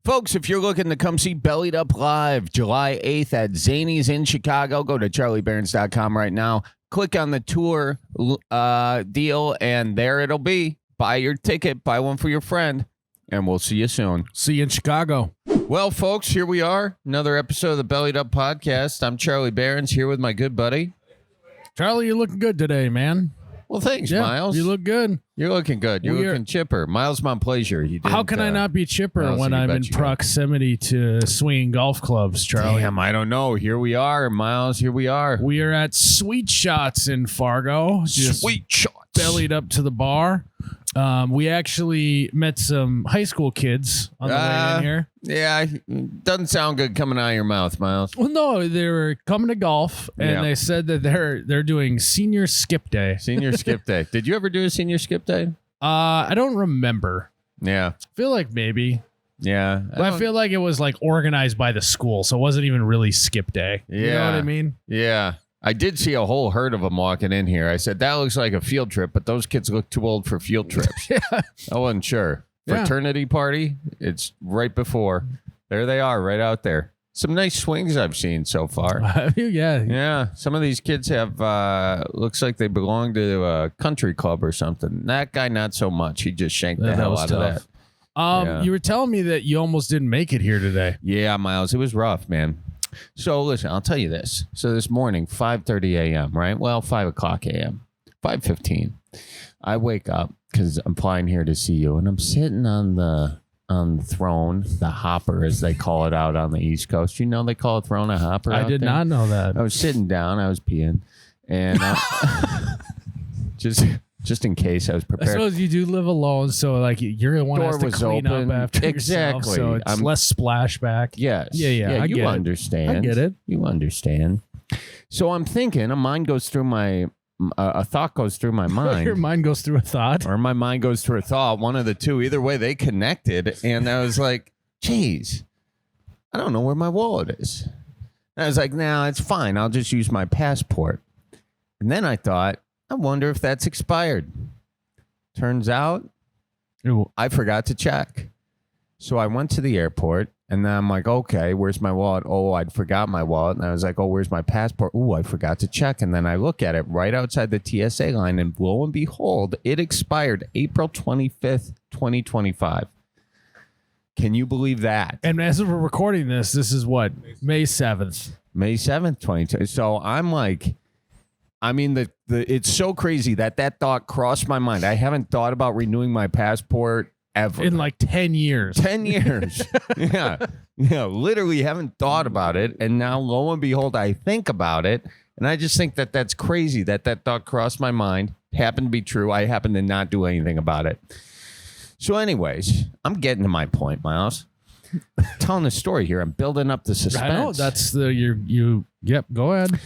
Folks, if you're looking to come see Bellied Up Live July 8th at Zany's in Chicago, go to charlieberens.com right now. Click on the tour deal, and there it'll be. Buy your ticket, buy one for your friend, and we'll see you soon. See you in Chicago. Well, folks, here we are. Another episode of the Bellied Up Podcast. I'm Charlie Berens here with my good buddy. Charlie, you're looking good today, man. Well, thanks, Yeah, Miles. you look good. You're looking good. You're looking chipper. Miles Montplaisir. How can I not be chipper when I'm in proximity to swinging golf clubs, Charlie? Damn, I don't know. Here we are, Miles. Here we are. We are at Sweet Shots in Fargo. Just Sweet Shots. Bellied up to the bar. We actually met some high school kids on the way in here. Yeah, doesn't sound good coming out of your mouth, Miles. Well, no, they were coming to golf, and they said that they're doing senior skip day. Senior skip day. Did you ever do a senior skip day? I don't remember. Yeah. I feel like maybe. Yeah. I feel like it was like organized by the school, so it wasn't even really skip day. Yeah. You know what I mean? Yeah. I did see a whole herd of them walking in here. I said, that looks like a field trip, but those kids look too old for field trips. Yeah. I wasn't sure. Yeah. Fraternity party, it's right before. There they are, right out there. Some nice swings I've seen so far. Yeah. Yeah. Some of these kids have, looks like they belong to a country club or something. That guy, not so much. He just shanked the hell out of that. Yeah. You were telling me that you almost didn't make it here today. Yeah, Miles, it was rough, man. So listen, I'll tell you this. So this morning, 5:30 a.m., right? Well, 5 o'clock a.m., 5:15. I wake up because I'm flying here to see you, and I'm sitting on the throne, the hopper, as they call it out on the East Coast. You know they call a throne a hopper. I did not know that. I was sitting down. I was peeing, and just in case I was prepared. I suppose you do live alone, so like you're the one who has to clean open. up after yourself, so it's less splashback. Yes. Yeah. You understand. I get it. You understand. So I'm thinking, a thought goes through my mind. Your mind goes through a thought, or my mind goes through a thought. One of the two. Either way, they connected, and I was like, "Geez, I don't know where my wallet is." And I was like, "Nah, it's fine. I'll just use my passport." And then I thought, I wonder if that's expired. Turns out, I forgot to check. So I went to the airport, and then I'm like, okay, where's my wallet? Oh, I'd forgot my wallet. And I was like, oh, where's my passport? Oh, I forgot to check. And then I look at it right outside the TSA line, and lo and behold, it expired April 25th, 2025. Can you believe that? and as we're recording this is what, May 7th. May 7th, 2020. So I'm like, I mean, it's so crazy that thought crossed my mind. I haven't thought about renewing my passport ever. In like 10 years. 10 years. Yeah. Literally haven't thought about it. And now, lo and behold, I think about it. And I just think that that's crazy that thought crossed my mind. Happened to be true. I happen to not do anything about it. So anyways, I'm getting to my point, Miles. Telling the story here. I'm building up the suspense. I know. That's yep, go ahead.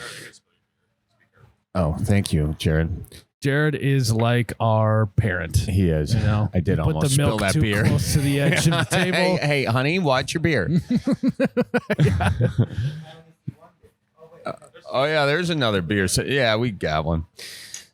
Oh, thank you, Jared. Jared is like our parent. He is. You know, I did almost put the milk spill that too beer close to the edge of the table. Hey, honey, watch your beer. Oh yeah, there's another beer. So yeah, we got one.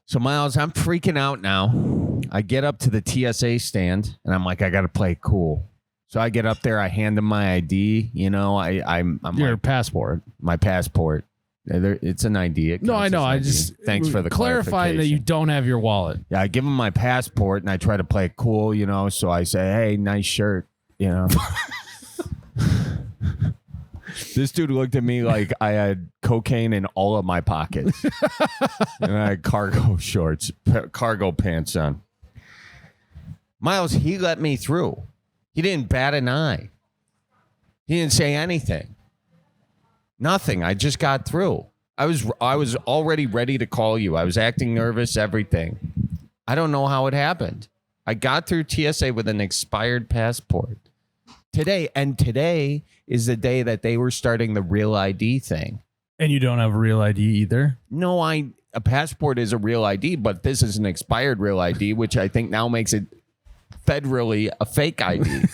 So Miles, I'm freaking out now. I get up to the TSA stand, and I'm like, I got to play it cool. So I get up there, I hand him my ID. You know, I'm your like, passport. My passport. It's an ID. No, I know. I just thanks for the clarifying that you don't have your wallet. Yeah, I give him my passport and I try to play it cool, you know. So I say, "Hey, nice shirt," you know. This dude looked at me like I had cocaine in all of my pockets, and I had cargo shorts, cargo pants on. Miles, he let me through. He didn't bat an eye. He didn't say anything. Nothing. I just got through. I was already ready to call you. I was acting nervous, everything. I don't know how it happened. I got through TSA with an expired passport. Today is the day that they were starting the real ID thing. And you don't have a real ID either? No, a passport is a real ID, but this is an expired real ID, which I think now makes it federally a fake ID.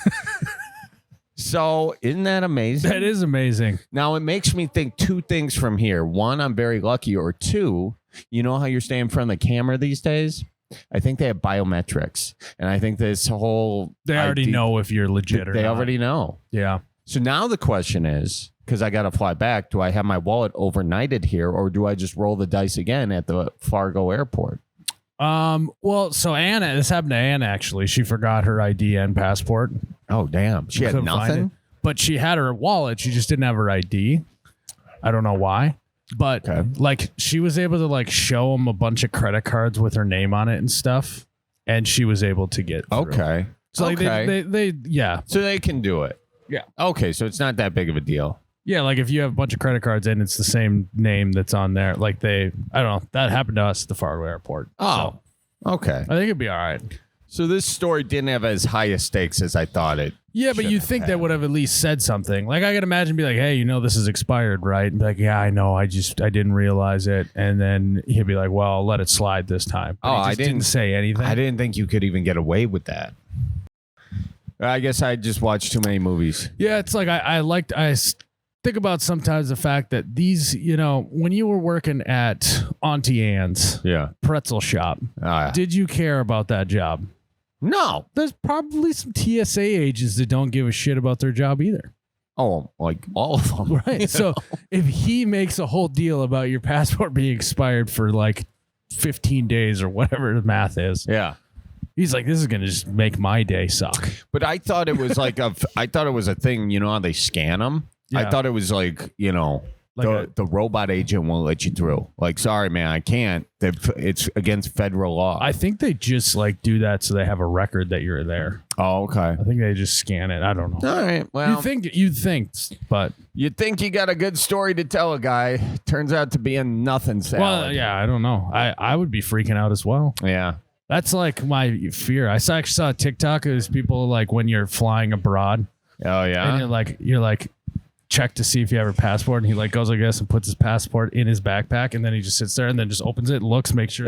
So isn't that amazing? That is amazing. Now, it makes me think two things from here. One, I'm very lucky. Or two, you know how you're staying in front of the camera these days? I think they have biometrics, and I think this whole They already ID know if you're legit or they not. already know. Yeah. So now the question is, because I got to fly back, do I have my wallet overnighted here, or do I just roll the dice again at the Fargo airport? Well, so Anna, this happened to Anna actually. She forgot her ID and passport. Oh, damn. She had Couldn't find nothing? it. But she had her wallet. She just didn't have her ID. I don't know why. But Okay. like she was able to like show him a bunch of credit cards with her name on it and stuff. And she was able to get through. Okay. So like they yeah. So they can do it. Yeah. Okay, so it's not that big of a deal. Yeah, like if you have a bunch of credit cards and it's the same name that's on there, like I don't know, that happened to us at the Fargo airport. Oh, okay. I think it'd be all right. So this story didn't have as high a stakes as I thought it. Yeah, but you think they would have at least said something. Like I could imagine be like, hey, you know this is expired, right? And be like, yeah, I know. I didn't realize it. And then he'd be like, well, I'll let it slide this time. But he just didn't say anything. I didn't think you could even get away with that. I guess I just watched too many movies. Yeah, it's like I think about sometimes the fact that these, when you were working at Auntie Anne's pretzel shop, did you care about that job? No. There's probably some TSA agents that don't give a shit about their job either. Oh, like all of them. Right. So if he makes a whole deal about your passport being expired for like 15 days or whatever the math is. Yeah. He's like, this is going to just make my day suck. But I thought it was like I thought it was a thing, you know how they scan them? Yeah. I thought it was like, the robot agent won't let you through. Like, sorry, man, I can't. It's against federal law. I think they just like do that so they have a record that you're there. Oh, okay. I think they just scan it. I don't know. All right. Well, you'd think, but you think you got a good story to tell a guy. Turns out to be a nothing salad. well, yeah, I don't know. I would be freaking out as well. Yeah. That's like my fear. I actually saw a TikTok. It was people like when you're flying abroad. Oh yeah. And you're like check to see if you have a passport, and he like goes like this and puts his passport in his backpack, and then he just sits there and then just opens it, looks, makes sure.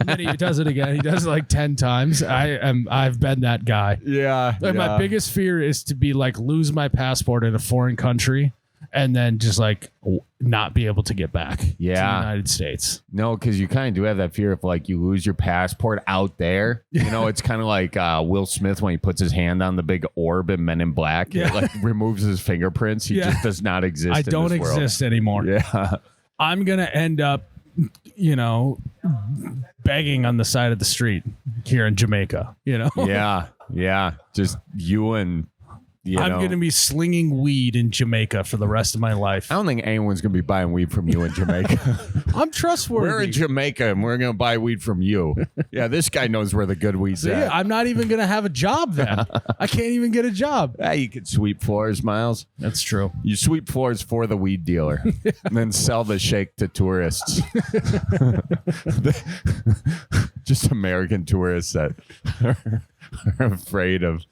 And then he does it again. He does it like 10 times. I've been that guy. Yeah. Like my biggest fear is to be like lose my passport in a foreign country and then just like not be able to get back to the United States. No, because you kind of do have that fear if like you lose your passport out there. You know, it's kind of like Will Smith when he puts his hand on the big orb in Men in Black. Yeah. It like removes his fingerprints. He just does not exist. I in don't this world. exist anymore. Yeah. I'm going to end up, begging on the side of the street here in Jamaica, Yeah. Yeah. Just you and I'm going to be slinging weed in Jamaica for the rest of my life. I don't think anyone's going to be buying weed from you in Jamaica. I'm trustworthy. We're in Jamaica and we're going to buy weed from you. Yeah, this guy knows where the good weed's at. I'm not even going to have a job then. I can't even get a job. You could sweep floors, Miles. That's true. You sweep floors for the weed dealer and then sell the shake to tourists. Just American tourists that are afraid of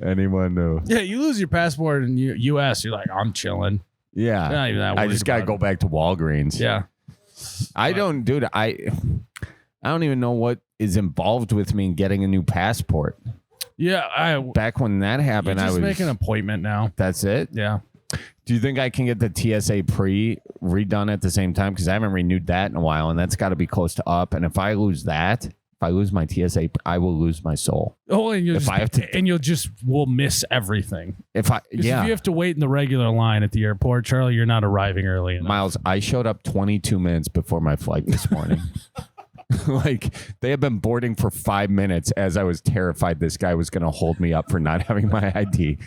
anyone who. Yeah, you lose your passport in U.S., you're like, I'm chilling. Yeah. Not even that I just got to go back to Walgreens. Yeah. I don't, dude. I don't even know what is involved with me in getting a new passport. Yeah. Back when that happened, I was make an appointment now. That's it? Yeah. Do you think I can get the TSA redone at the same time? Because I haven't renewed that in a while, and that's got to be close to up. And if I lose that, if I lose my TSA, I will lose my soul. Oh, and we'll miss everything. If you have to wait in the regular line at the airport, Charlie, you're not arriving early enough. Miles, I showed up 22 minutes before my flight this morning. Like they have been boarding for 5 minutes as I was terrified this guy was going to hold me up for not having my ID.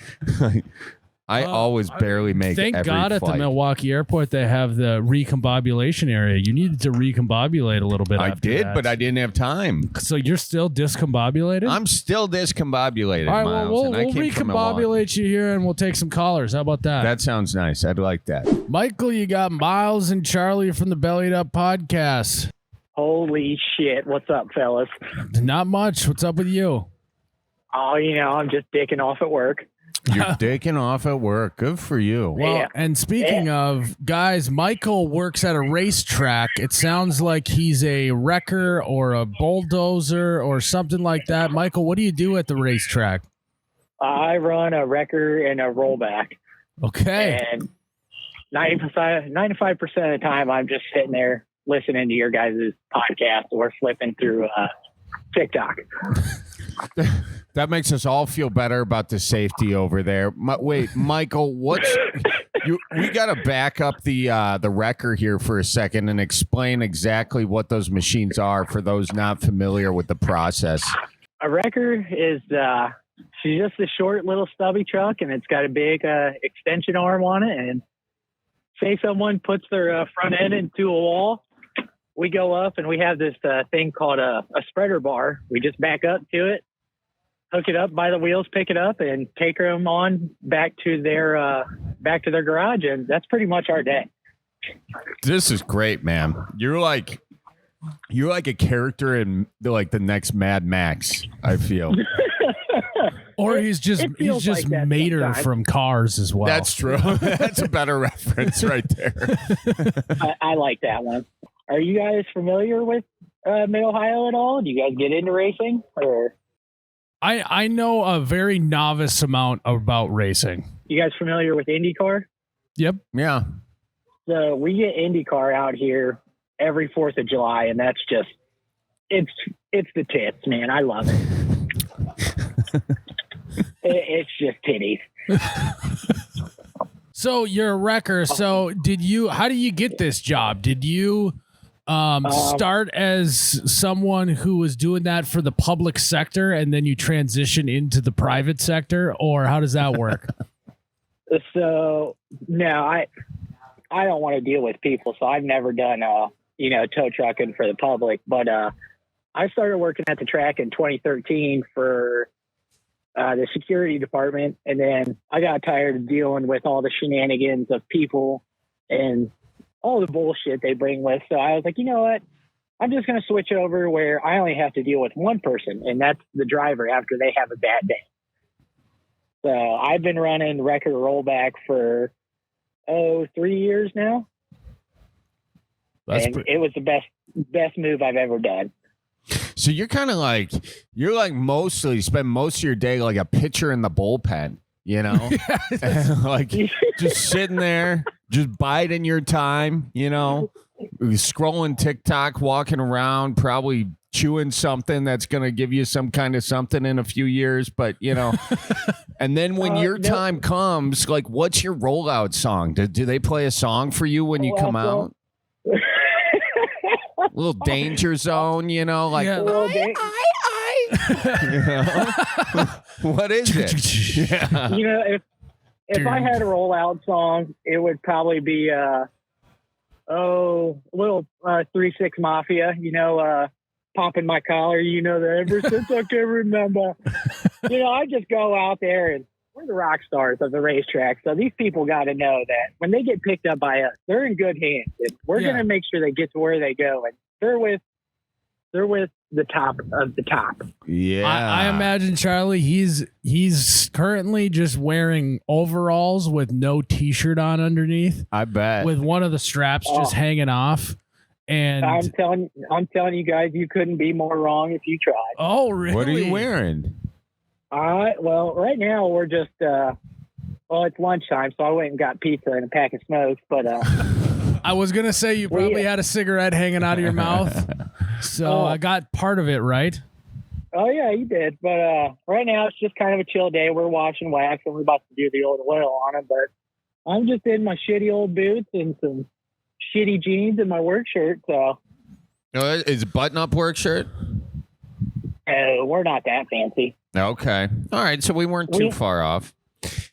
I always barely make Thank every God flight. at the Milwaukee airport they have the recombobulation area. You needed to recombobulate a little bit. I did, but I didn't have time. So you're still discombobulated? I'm still discombobulated, all right, Miles. we'll recombobulate you here and we'll take some callers. How about that? That sounds nice. I'd like that. Michael, you got Miles and Charlie from the Bellied Up podcast. Holy shit. What's up, fellas? Not much. What's up with you? Oh, I'm just dicking off at work. You're dicking off at work. Good for you. Well, Yeah. and speaking of, guys, Michael works at a racetrack. It sounds like he's a wrecker or a bulldozer or something like that. Michael, what do you do at the racetrack? I run a wrecker and a rollback. Okay. And 95% of the time, I'm just sitting there listening to your guys' podcast or flipping through TikTok. That makes us all feel better about the safety over there. Wait, Michael, we got to back up the wrecker here for a second and explain exactly what those machines are for those not familiar with the process. A wrecker is she's just a short little stubby truck, and it's got a big extension arm on it. And say someone puts their front end into a wall, we go up and we have this thing called a spreader bar. We just back up to it, hook it up by the wheels, pick it up, and take them on back to their garage, and that's pretty much our day. This is great, man. You're like a character in the next Mad Max, I feel. Or he's just like Mater sometimes. from Cars as well. That's true. That's a better reference right there. I like that one. Are you guys familiar with Mid-Ohio at all? Do you guys get into racing? Or I know a very novice amount about racing. you guys familiar with IndyCar? Yep. Yeah. So we get IndyCar out here every 4th of July, and that's just it's the tits, man. I love it. It's just titties. So you're a wrecker. So how do you get this job? Did you start as someone who was doing that for the public sector and then you transition into the private sector, or how does that work? So no, I don't want to deal with people, so I've never done tow trucking for the public. But I started working at the track in 2013 for the security department, and then I got tired of dealing with all the shenanigans of people and all the bullshit they bring with. So I was like, you know what? I'm just going to switch over where I only have to deal with one person, and that's the driver after they have a bad day. So I've been running record rollback for 3 years now. It was the best move I've ever done. So you're kind of mostly spend most of your day like a pitcher in the bullpen, you know, like just sitting there, just biding your time, you know, scrolling TikTok, walking around, probably chewing something that's going to give you some kind of something in a few years. But, you know, and then when your time comes, like, what's your rollout song? Do they play a song for you when you come out? A little Danger Zone, you know, like, Yeah. you know? What is it? Yeah. You know, if I had a rollout song, it would probably be little 3-6 Mafia, you know, popping my collar, you know, that ever since I can remember. You know, I just go out there, and we're the rock stars of the racetrack. So these people got to know that when they get picked up by us, they're in good hands. And we're going to make sure they get to where they go, and they're with the top of the top. Yeah. I imagine, Charlie, he's currently just wearing overalls with no t-shirt on underneath, I bet. with one of the straps just hanging off. And I'm telling you guys, you couldn't be more wrong if you tried. Oh, really? What are you wearing? Well, right now we're just it's lunchtime, so I went and got pizza and a pack of smokes, but I was gonna say you probably had a cigarette hanging out of your mouth, so I got part of it right. Oh yeah, you did. But right now it's just kind of a chill day. We're watching wax, and we're about to do the old oil on it. But I'm just in my shitty old boots and some shitty jeans and my work shirt. So Is button-up work shirt? we're not that fancy. Okay. All right. So we weren't too far off.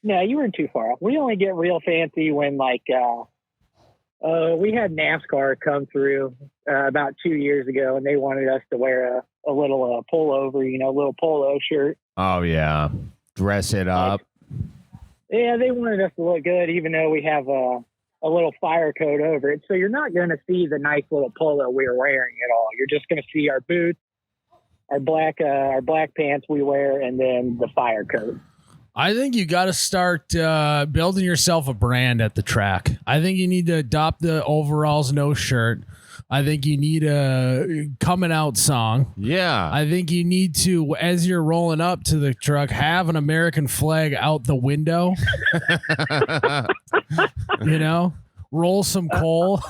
No, you weren't too far off. We only get real fancy when, like, we had NASCAR come through about 2 years ago, and they wanted us to wear a little pullover, you know, little polo shirt. Oh, yeah. Dress it up. Yeah, they wanted us to look good, even though we have a little fire coat over it. So you're not going to see the nice little polo we were wearing at all. You're just going to see our boots, our black pants we wear, and then the fire coat. I think you got to start building yourself a brand at the track. I think you need to adopt the overalls, no shirt. I think you need a coming out song. Yeah. I think you need to, as you're rolling up to the truck, have an American flag out the window. You know, roll some coal.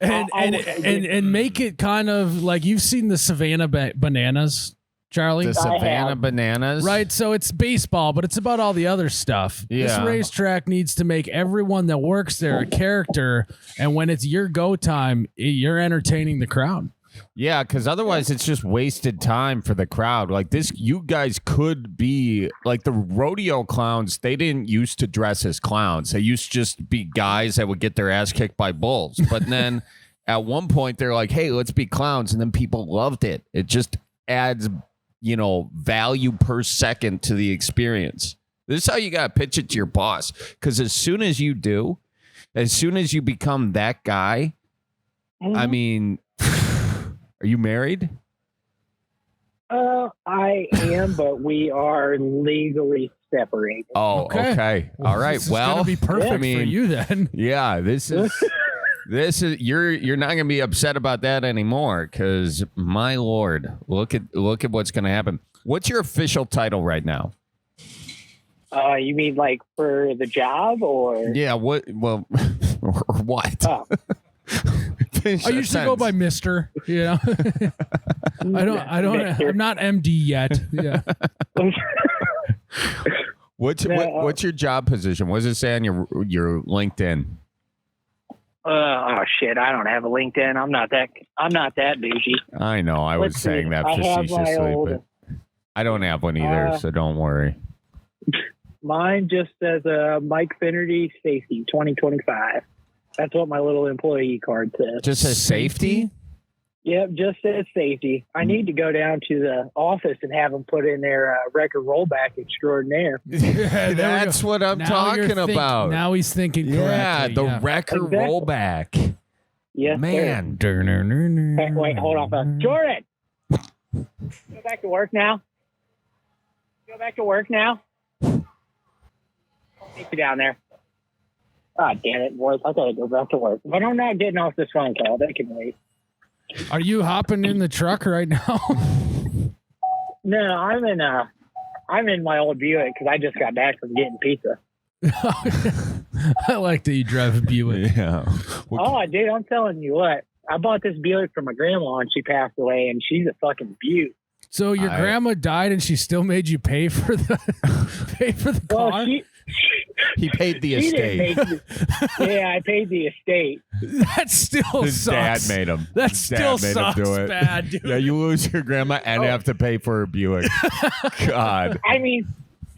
and make it kind of like you've seen the Savannah Bananas, Charlie. The Savannah Bananas, right? So it's baseball, but it's about all the other stuff. Yeah. This racetrack needs to make everyone that works there a character, and when it's your go time, you're entertaining the crowd. Yeah, because otherwise it's just wasted time for the crowd. Like this, you guys could be like the rodeo clowns. They didn't used to dress as clowns. They used to just be guys that would get their ass kicked by bulls. But then at one point they're like, hey, let's be clowns. And then people loved it. It just adds, value per second to the experience. This is how you got to pitch it to your boss. Because as soon as you become that guy, I mean... Are you married? I am, but we are legally separated. Oh, okay. All right. This well, is gonna be perfect for you then. Yeah, this is you're not gonna be upset about that anymore, because my lord, look at what's gonna happen. What's your official title right now? You mean like for the job or? Yeah. What? Well, or what? Oh. I usually go by Mr. I'm not MD yet. Yeah. What's your job position? What does it say on your LinkedIn? Oh shit! I don't have a LinkedIn. I'm not that bougie. I know. I was saying that facetiously, but I don't have one either, so don't worry. Mine just says Mike Finnerty Safety 2025. That's what my little employee card says. Just says safety? Yep, just says safety. I need to go down to the office and have them put in their record rollback extraordinaire. Yeah, that's what I'm talking about. Now he's thinking correctly. Yeah, the record rollback. Yes, man. Wait, hold on. Jordan! Go back to work now. I'll take you down there. God damn it, boys. I gotta go back to work. But I'm not getting off this phone call. They can wait. Are you hopping in the truck right now? No, I'm in my old Buick because I just got back from getting pizza. I like that you drive a Buick. Yeah. Dude, I'm telling you what. I bought this Buick from my grandma and she passed away, and she's a fucking beaut. So your grandma died and she still made you pay for the car? Well, he paid the estate. I paid the estate. That still His sucks. dad made him. That His still dad made sucks him do it. bad, dude. Yeah, you lose your grandma and have to pay for her Buick. God. I mean,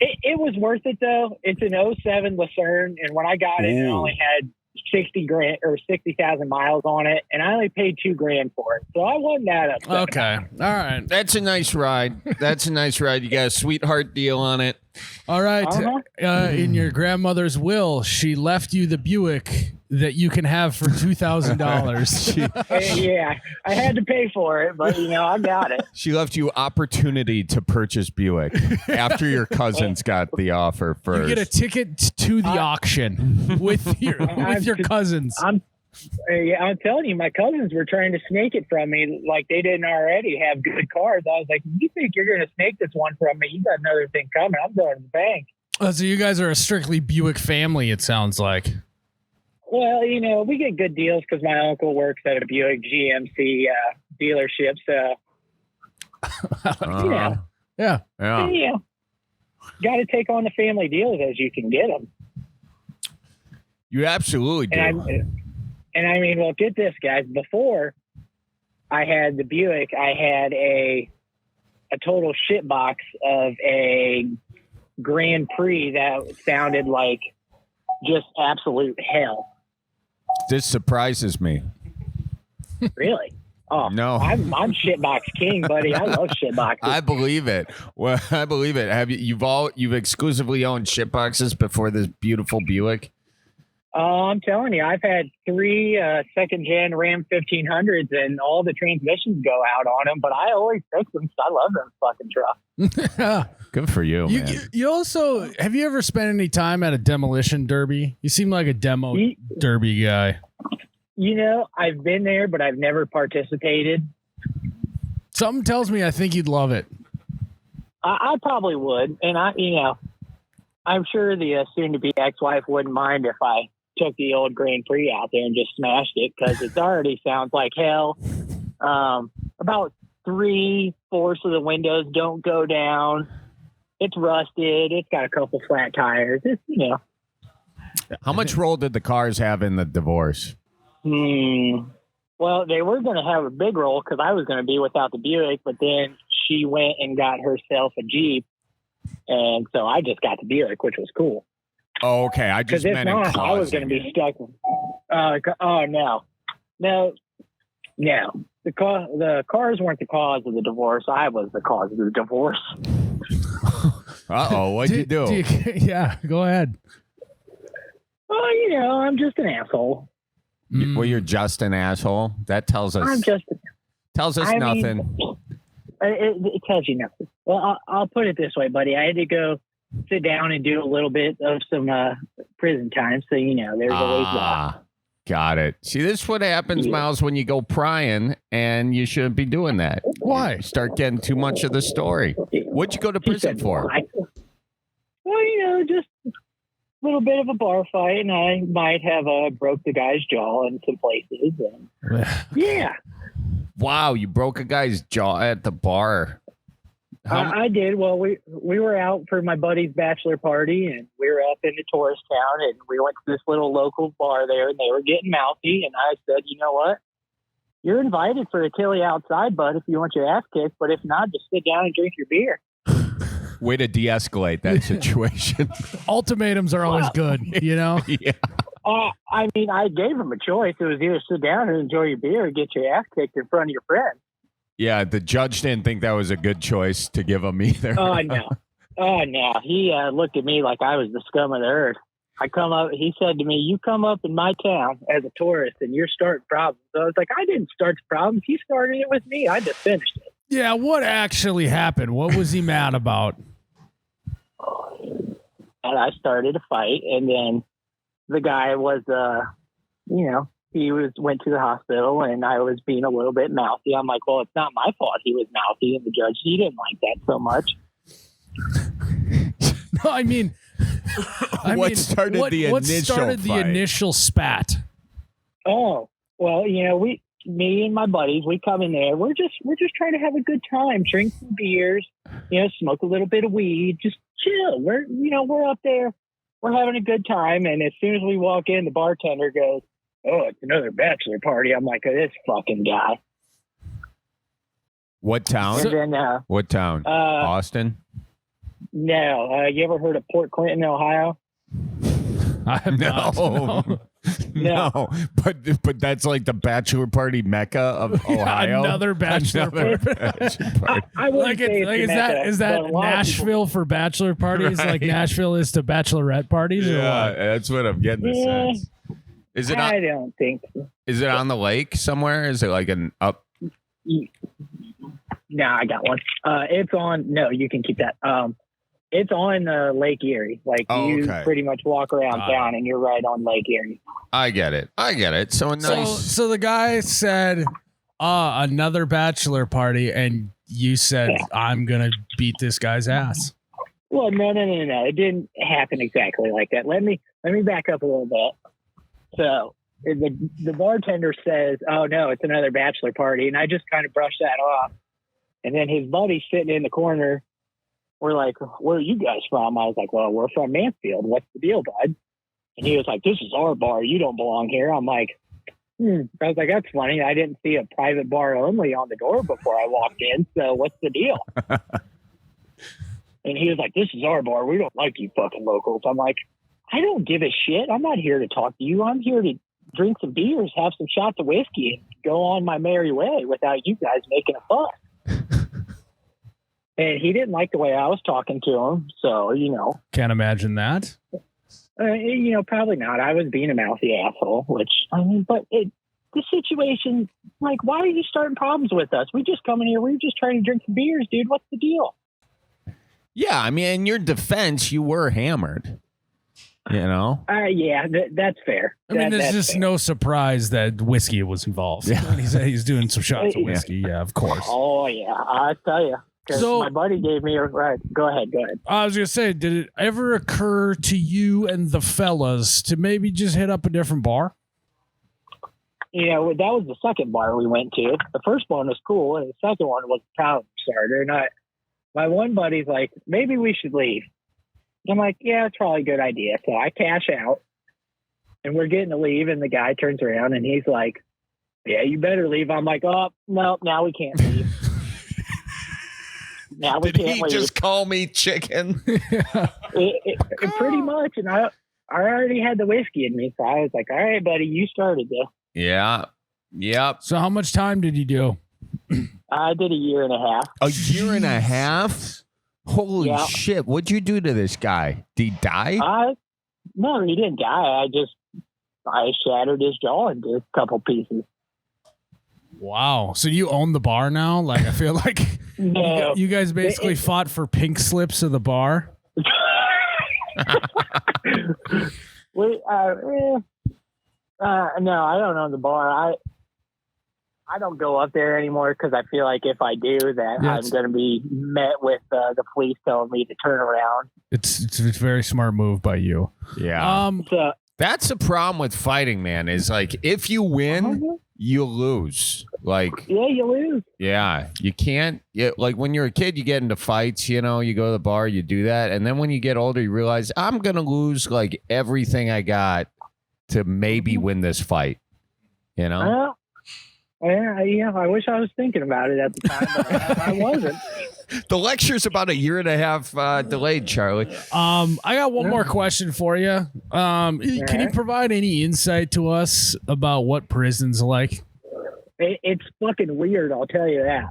it was worth it though. It's an 07 Lucerne, and when I got it, it only had 60,000 miles on it, and I only paid $2,000 for it. So I wasn't that upset. Okay. All right. That's a nice ride. You got a sweetheart deal on it. All right. Uh-huh. In your grandmother's will, she left you the Buick that you can have for $2,000. Yeah, I had to pay for it, but I got it. She left you opportunity to purchase Buick after your cousins got the offer first. You get a ticket to the auction with your cousins. I'm telling you, my cousins were trying to snake it from me like they didn't already have good cars. I was like, you think you're going to snake this one from me? You got another thing coming. I'm going to the bank. So you guys are a strictly Buick family, it sounds like. Well, we get good deals because my uncle works at a Buick GMC dealership. So, Yeah. Got to take on the family deals as you can get them. You absolutely do. And I mean, well, get this, guys. Before I had the Buick, I had a total shitbox of a Grand Prix that sounded like just absolute hell. This surprises me. Really? Oh no! I'm shitbox king, buddy. I love shitboxes. I believe it. Well, I believe it. Have you've exclusively owned shitboxes before this beautiful Buick? I'm telling you, I've had 3 second-gen Ram 1500s, and all the transmissions go out on them, but I always fix them, so I love them fucking trucks. Good for you, man. You also, have you ever spent any time at a demolition derby? You seem like a derby guy. I've been there, but I've never participated. Something tells me I think you'd love it. I probably would, and I'm sure the soon-to-be ex-wife wouldn't mind if I took the old Grand Prix out there and just smashed it because it already sounds like hell. About 3/4 of the windows don't go down. It's rusted. It's got a couple flat tires. It's, you know. How much role did the cars have in the divorce? Well, they were going to have a big role because I was going to be without the Buick, but then she went and got herself a Jeep. And so I just got the Buick, which was cool. Oh, okay. I just Because if meant not, I was going to be stuck. No. The cars weren't the cause of the divorce. I was the cause of the divorce. Uh-oh. What'd you do? Yeah, go ahead. Well, you know, I'm just an asshole. Well, you're just an asshole. That tells us. Nothing. It tells you nothing. Well, I'll put it this way, buddy. I had to go sit down and do a little bit of some prison time, so you know there's always that. Got it. See, this is what happens, Miles, when you go prying, and you shouldn't be doing that. Why? You start getting too much of the story. What'd you go to prison for? Well, you know, just a little bit of a bar fight, and I might have broke the guy's jaw in some places. And, yeah. Wow, you broke a guy's jaw at the bar. I did. Well, we were out for my buddy's bachelor party, and we were up in the tourist town, and we went to this little local bar there, and they were getting mouthy, and I said, you know what? You're invited for a Tilly outside, bud, if you want your ass kicked, but if not, just sit down and drink your beer. Way to de-escalate that situation. Ultimatums are always good, you know? Yeah. I mean, I gave him a choice. It was either sit down and enjoy your beer or get your ass kicked in front of your friends. Yeah, the judge didn't think that was a good choice to give him either. Oh, no. He looked at me like I was the scum of the earth. He said to me, you come up in my town as a tourist and you're starting problems. So I was like, I didn't start the problems. He started it with me. I just finished it. Yeah, what actually happened? What was he mad about? And I started a fight, and then the guy was, he went to the hospital, and I was being a little bit mouthy. I'm like, well, it's not my fault he was mouthy, and the judge, he didn't like that so much. No, I mean, what started the initial spat? Oh, well, you know, me and my buddies, we come in there. We're just trying to have a good time, drink some beers, you know, smoke a little bit of weed, just chill. We're up there, we're having a good time. And as soon as we walk in, the bartender goes, "Oh, it's another bachelor party." I'm like, this fucking guy. What town? And then, what town? Austin? No. You ever heard of Port Clinton, Ohio? I have not. No, but that's like the bachelor party mecca of Ohio. Another bachelor party. I like is that Nashville for bachelor parties? Right. Like Nashville is to bachelorette parties? Yeah, or what? That's what I'm getting. Yeah, sense. Is it? I don't think so. Is it on the lake somewhere? Is it like an up? No, I got one. It's on. No, you can keep that. It's on Lake Erie. Like you pretty much walk around town and you're right on Lake Erie. I get it. So nice. So the guy said, another bachelor party, and you said, I'm gonna beat this guy's ass. Well, no. It didn't happen exactly like that. Let me back up a little bit. So the bartender says, "Oh no, it's another bachelor party," and I just kind of brushed that off. And then his buddy sitting in the corner. We're like, "Where are you guys from?" I was like, "Well, we're from Mansfield. What's the deal, bud?" And he was like, "This is our bar. You don't belong here." I'm like, I was like, "That's funny. I didn't see a private bar only on the door before I walked in. So what's the deal?" And he was like, "This is our bar. We don't like you fucking locals." I'm like, "I don't give a shit. I'm not here to talk to you. I'm here to drink some beers, have some shots of whiskey, and go on my merry way without you guys making a fuss." And he didn't like the way I was talking to him. So, Can't imagine that. Probably not. I was being a mouthy asshole, but the situation, like, why are you starting problems with us? We just come in here. We're just trying to drink some beers, dude. What's the deal? Yeah. I mean, in your defense, you were hammered, Yeah, that's fair. I mean, there's just no surprise that whiskey was involved. Yeah. He's doing some shots of whiskey. Yeah, of course. Oh, yeah. I tell you. Because So- my buddy gave me a right. Go ahead. I was gonna say, did it ever occur to you and the fellas to maybe just hit up a different bar? You know, that was the second bar we went to. The first one was cool, and the second one was a problem starter. And my one buddy's like, maybe we should leave. I'm like, yeah, it's probably a good idea. So I cash out, and we're getting to leave, and the guy turns around, and he's like, yeah, you better leave. I'm like, oh, no, now we can't leave. Now we Did can't he leave. just call me chicken? It pretty much, and I already had the whiskey in me, so I was like, all right, buddy, you started this. Yeah. Yep. So how much time did you do? I did a year and a half. A year and a half? Holy Yeah. shit. What'd you do to this guy? Did he die? No, he didn't die. I shattered his jaw into a couple pieces. Wow. So you own the bar now? Like, I feel like No. you guys basically fought for pink slips of the bar. No, I don't own the bar. I don't go up there anymore because I feel like if I do that, Yeah, I'm going to be met with the police telling me to turn around. It's a very smart move by you. Yeah. So That's the problem with fighting, man, is like if you win, you lose. Like, yeah, you lose. yeah, you can't. Like when you're a kid, you get into fights, you know, you go to the bar, you do that. And then when you get older, you realize I'm going to lose like everything I got to maybe win this fight, you know? Yeah, I wish I was thinking about it at the time, but I wasn't. The lecture's about a year and a half delayed, Charlie. I got one more question for you. Can you provide any insight to us about what prison's like? It's fucking weird, I'll tell you that.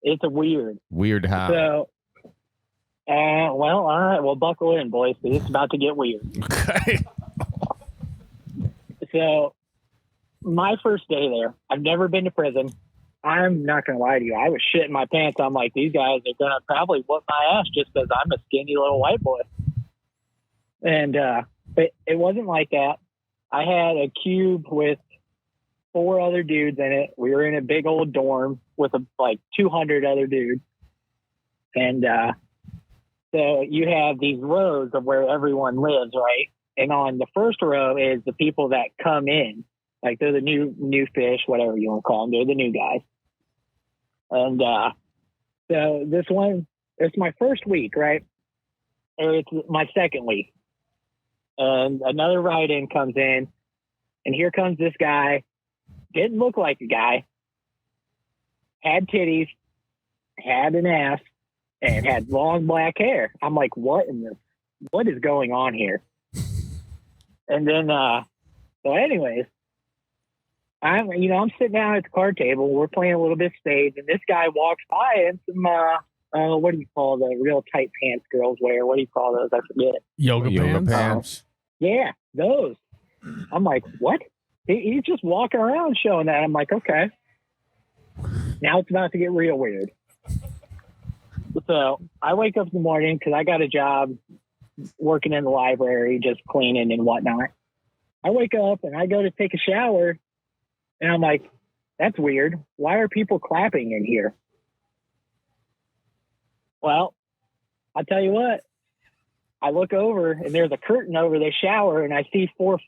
It's weird. Weird how? So, well, all right, well, buckle in, boys, 'cause it's about to get weird. Okay. So, my first day there, I've never been to prison. I'm not going to lie to you. I was shitting my pants. I'm like, these guys are going to probably whoop my ass just because I'm a skinny little white boy. And but it wasn't like that. I had a cube with 4 other dudes in it. We were in a big old dorm with like 200 other dudes. And so you have these rows of where everyone lives, right? And on the first row is the people that come in. Like they're the new fish, whatever you want to call them. They're the new guys. And so this one, it's my first week, right? Or it's my second week. And another write-in comes in, and here comes this guy. Didn't look like a guy. Had titties, had an ass, and had long black hair. I'm like, what is going on here? And then, so anyways, I'm sitting down at the card table. We're playing a little bit of stage, and this guy walks by and some, what do you call the real tight pants girls wear? What do you call those? I forget. Yoga pants. Yeah, those. I'm like, what? He's just walking around showing that. I'm like, okay. Now it's about to get real weird. So I wake up in the morning because I got a job working in the library, just cleaning and whatnot. I wake up and I go to take a shower. And I'm like, that's weird. Why are people clapping in here? Well, I'll tell you what. I look over and there's a curtain over the shower and I see four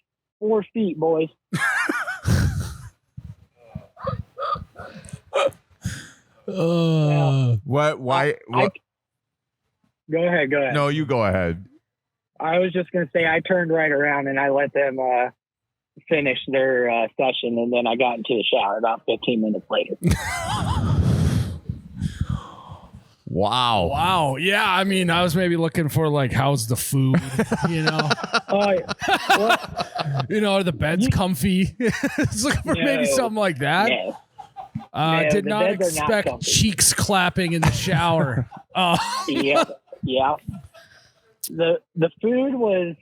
feet, boys. What? Why? What? Go ahead. No, you go ahead. I was just going to say I turned right around and I let them finish their session, and then I got into the shower about 15 minutes later. Wow. Yeah, I mean, I was maybe looking for like, how's the food? You know, are the beds comfy? It's looking for maybe something like that. No. Did the not beds are not expect comfy. cheeks clapping in the shower. Yeah. The food was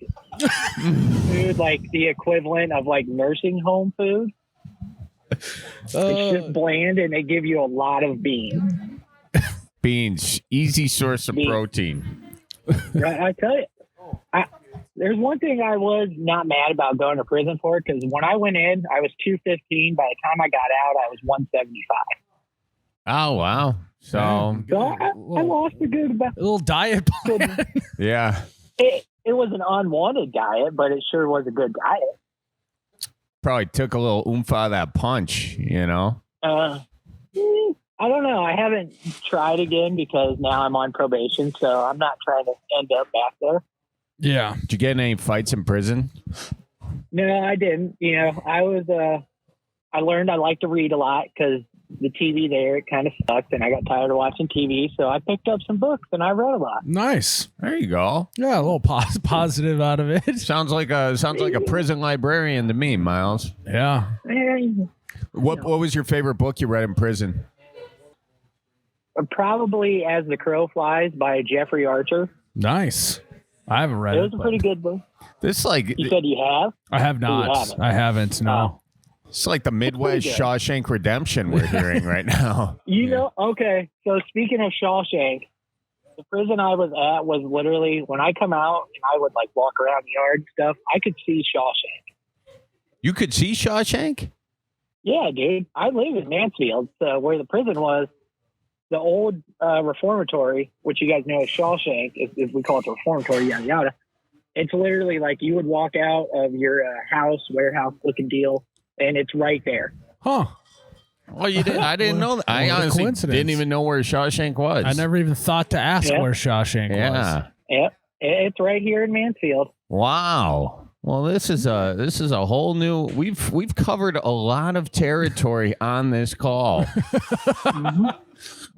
food like the equivalent of like nursing home food. It's just bland, and they give you a lot of beans. Beans, easy source of protein. Right, I tell you, there's one thing I was not mad about going to prison for, because when I went in, I was 215. By the time I got out, I was 175. Oh, wow. So, So I lost a good amount. A little diet plan. yeah. It was an unwanted diet, but it sure was a good diet. Probably took a little oomph out of that punch, you know? I don't know. I haven't tried again because now I'm on probation, so I'm not trying to end up back there. Yeah. Did you get in any fights in prison? No, I didn't. You know, I learned I like to read a lot because the TV there, it kind of sucked, and I got tired of watching TV, so I picked up some books and I read a lot. Nice. There you go. Yeah, a little positive out of it. Sounds like a prison librarian to me, Miles. Yeah. What was your favorite book you read in prison? Probably As the Crow Flies by Jeffrey Archer. Nice. I haven't read it. It was a pretty good book. This like You said you have? I have not. I haven't. No. it's like the Midwest pretty good. Shawshank Redemption we're hearing right now. You know, okay. So speaking of Shawshank, the prison I was at was literally when I come out and I would like walk around the yard and stuff, I could see Shawshank. You could see Shawshank? Yeah, dude. I live in Mansfield, so where the prison was, the old reformatory, which you guys know as Shawshank, if we call it the reformatory, yada yada. It's literally like you would walk out of your house, warehouse looking deal, and it's right there. Huh. Well, you did. I didn't know that. I What a honestly coincidence. didn't even know where Shawshank was. I never even thought to ask Yeah. where Shawshank was. Yeah. Yep, it's right here in Mansfield. Wow. Well, this is a whole new. We've covered a lot of territory on this call.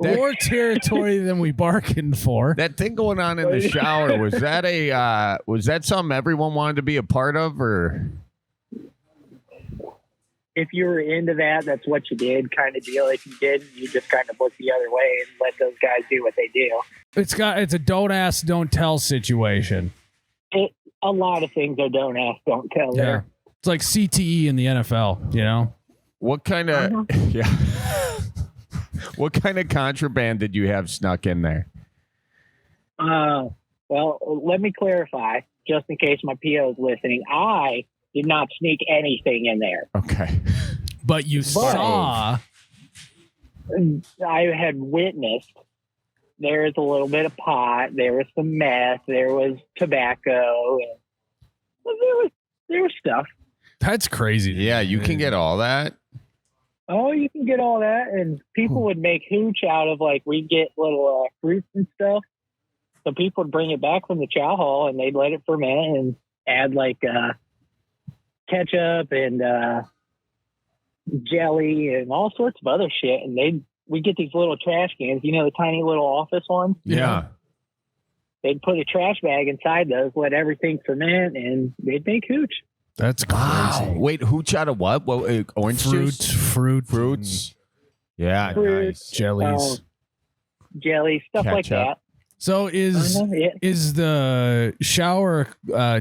More territory than we bargained for. That thing going on in the shower, was that something everyone wanted to be a part of, or? If you were into that, that's what you did, kind of deal. If you didn't, you just kind of look the other way and let those guys do what they do. It's a don't ask, don't tell situation. A lot of things are don't ask, don't tell. Yeah. There. It's like CTE in the NFL, you know? What kind of yeah? What kind of contraband did you have snuck in there? Well, let me clarify, just in case my PO is listening. I did not sneak anything in there. Okay. But you saw. I had witnessed there was a little bit of pot, there was some meth, there was tobacco, and there was stuff. That's crazy. Yeah, you can get all that. Oh, you can get all that, and people would make hooch out of, like, we'd get little fruits and stuff. So people would bring it back from the chow hall, and they'd let it ferment and add, like, ketchup and jelly and all sorts of other shit. And we'd get these little trash cans, you know, the tiny little office ones. Yeah. They'd put a trash bag inside those, let everything ferment, and they'd make hooch. That's crazy. Wow. Wait, hooch out of what? What? Orange juice? Fruits. Yeah, Fruits, nice. Jellies. Jelly, stuff like Ketchup. that. So is the shower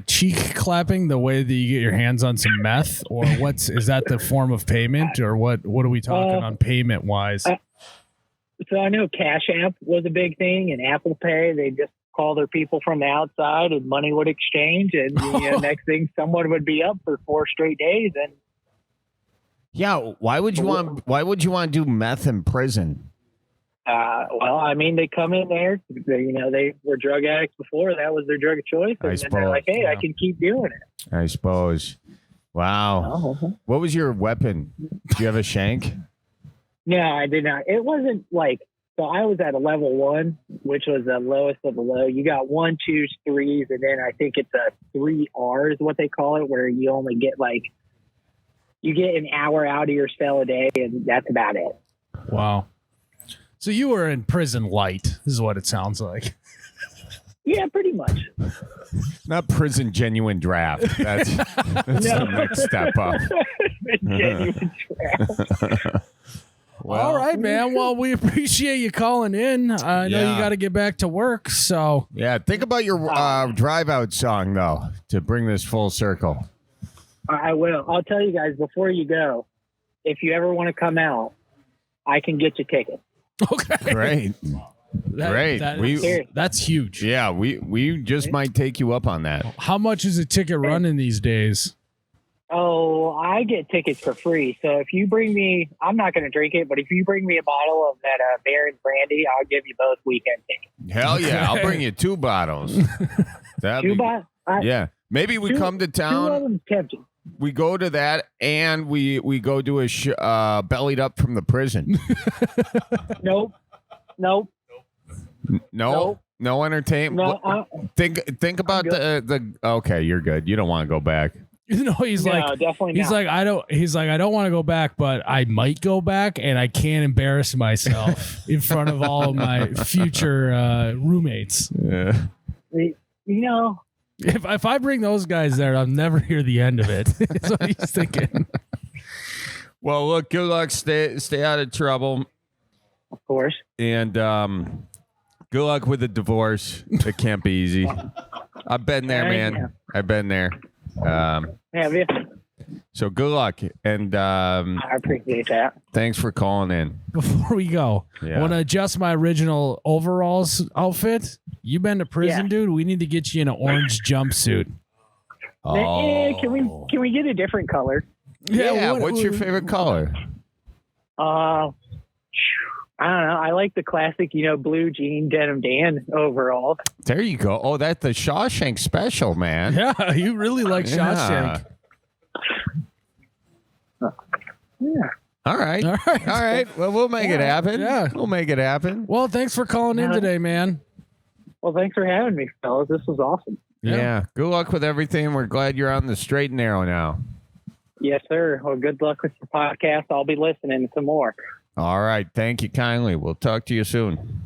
cheek clapping the way that you get your hands on some meth, or is that the form of payment, or what are we talking on payment wise? So I know Cash App was a big thing, and Apple Pay. They just call their people from the outside, and money would exchange, and next thing, someone would be up for 4 straight days. And Yeah, why would you want to do meth in prison? well, I mean, they come in there. They were drug addicts before. That was their drug of choice, and then they're like, "Hey, I can keep doing it." I suppose. Wow. Oh. What was your weapon? Did you have a shank? No, I did not. It wasn't like, so I was at a level 1, which was the lowest of the low. You got 1, 2s, 3s, and then I think it's a 3R is what they call it, where you only get you get an hour out of your cell a day, and that's about it. Wow. So you were in prison light, this is what it sounds like. Yeah, pretty much. Not prison genuine draft. That's the next step up. Genuine trap. Well, All right, man. Well, we appreciate you calling in. I know Yeah. you got to get back to work, so Yeah, think about your drive out song though to bring this full circle. I will. I'll tell you guys before you go, if you ever want to come out, I can get you tickets. okay. Great. Great. That's huge. Yeah, we just might take you up on that. How much is a ticket running these days? Oh, I get tickets for free. So if you bring me, I'm not going to drink it, but if you bring me a bottle of that Berens brandy, I'll give you both weekend tickets. Hell yeah, I'll bring you 2 bottles. Two bottles? Yeah, maybe we come to 2 of town. them tempting. We go to that, and we go do a bellied up from the prison. Nope. No, Nope. no entertainment. No, Think about the. Okay, you're good. You don't want to go back. No, he's no, like, definitely he's not. like, I don't want to go back, but I might go back, and I can't embarrass myself in front of all of my future roommates. Yeah. You know, If I bring those guys there, I'll never hear the end of it. That's what he's thinking. Well, look. Good luck. Stay out of trouble, of course. and good luck with the divorce. It can't be easy. I've been there, man. Yeah. I've been there. Have you? So good luck, and I appreciate that. thanks for calling in. Before we go, Yeah. I want to adjust my original overalls outfit. You been to prison, Yeah. dude? We need to get you in an orange jumpsuit. Can we get a different color? Yeah, what's your favorite color? I don't know. I like the classic, blue jean denim Dan overall. There you go. Oh, that's the Shawshank special, man. Yeah, you really like Shawshank. Yeah. All right. All right. All right. Well, we'll make it happen. Yeah. We'll make it happen. Well, thanks for calling in today, man. Well, thanks for having me, fellas. This was awesome. Yeah. Good luck with everything. We're glad you're on the straight and narrow now. Yes, sir. Well, good luck with your podcast. I'll be listening some more. All right. Thank you kindly. We'll talk to you soon.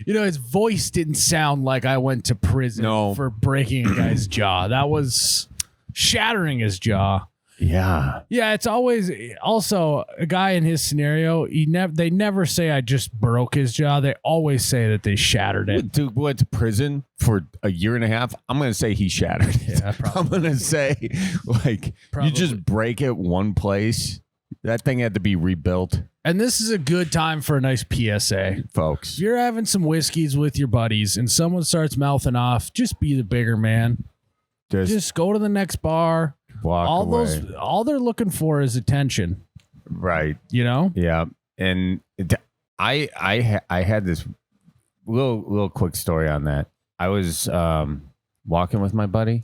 You know, his voice didn't sound like I went to prison for breaking a guy's jaw. That was shattering his jaw. Yeah. Yeah, it's always also a guy in his scenario. They never say I just broke his jaw. They always say that they shattered it. Dude went to prison for a year and a half. I'm going to say he shattered it. Yeah, probably. I'm going to say, you just break it one place. That thing had to be rebuilt, And this is a good time for a nice PSA. folks. If you're having some whiskeys with your buddies and someone starts mouthing off, just be the bigger man. Just go to the next bar. Walk away. All they're looking for is attention. Right. You know? Yeah. And I had this little quick story on that. I was walking with my buddy.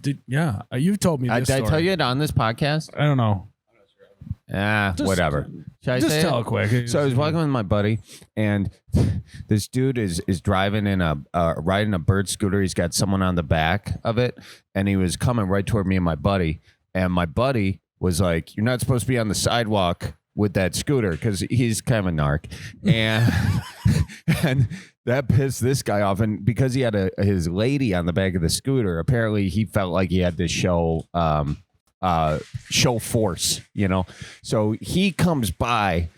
You've told me this Did story. I tell you it on this podcast? I don't know. Whatever. Should I Just say tell it quick. So I was walking with my buddy, and this dude is driving in riding a bird scooter. He's got someone on the back of it, and he was coming right toward me and my buddy. And my buddy was like, "You're not supposed to be on the sidewalk with that scooter," because he's kind of a narc, and that pissed this guy off. And because he had his lady on the back of the scooter, apparently he felt like he had to show force, so he comes by,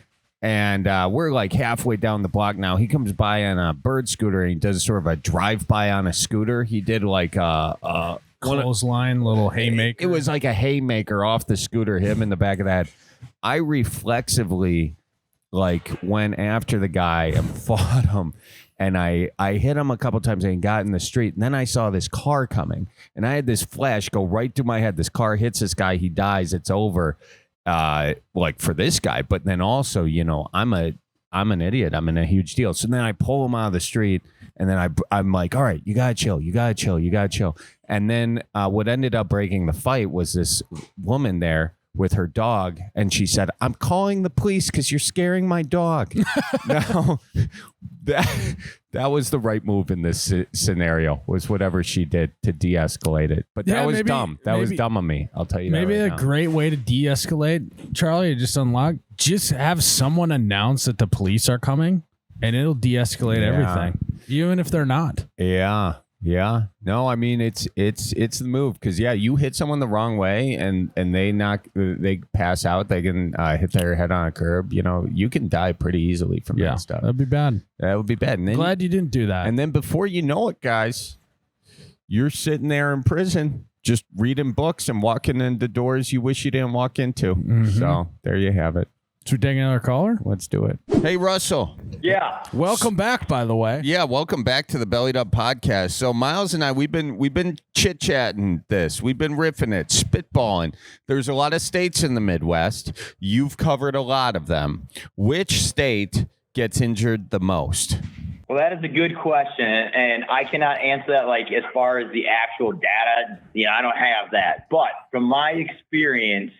and we're like halfway down the block now. He comes by on a bird scooter, and he does sort of a drive-by on a scooter. He did like clothesline, little haymaker. It was like a haymaker off the scooter, him in the back of that. I reflexively went after the guy and fought him. And I hit him a couple times and got in the street. And then I saw this car coming. And I had this flash go right through my head. This car hits this guy. He dies. It's over. For this guy. But then also, I'm an idiot. I'm in a huge deal. So then I pull him out of the street. And then I'm like, all right, you got to chill. You got to chill. You got to chill. And then what ended up breaking the fight was this woman there with her dog, and she said, "I'm calling the police because you're scaring my dog." Now, that was the right move in this scenario, was whatever she did to de-escalate it. But that was dumb. That was dumb of me. I'll tell you that. Maybe right a now. great way to de-escalate, Charlie, just have someone announce that the police are coming, and it'll de-escalate everything, even if they're not. Yeah. Yeah. No, I mean, it's the move, because you hit someone the wrong way and they pass out. They can hit their head on a curb. You can die pretty easily from that stuff. That'd be bad. That would be bad. And then, Glad you didn't do that. And then before you know it, guys, you're sitting there in prison just reading books and walking into doors you wish you didn't walk into. Mm-hmm. So there you have it. Should we take another caller? Let's do it. Hey, Russell. Yeah. Welcome back, by the way. Yeah, welcome back to the Bellied Up podcast. So Miles and I, we've been chit-chatting this. We've been riffing it, spitballing. There's a lot of states in the Midwest. You've covered a lot of them. Which state gets injured the most? Well, that is a good question, and I cannot answer that like as far as the actual data. I don't have that. But from my experience,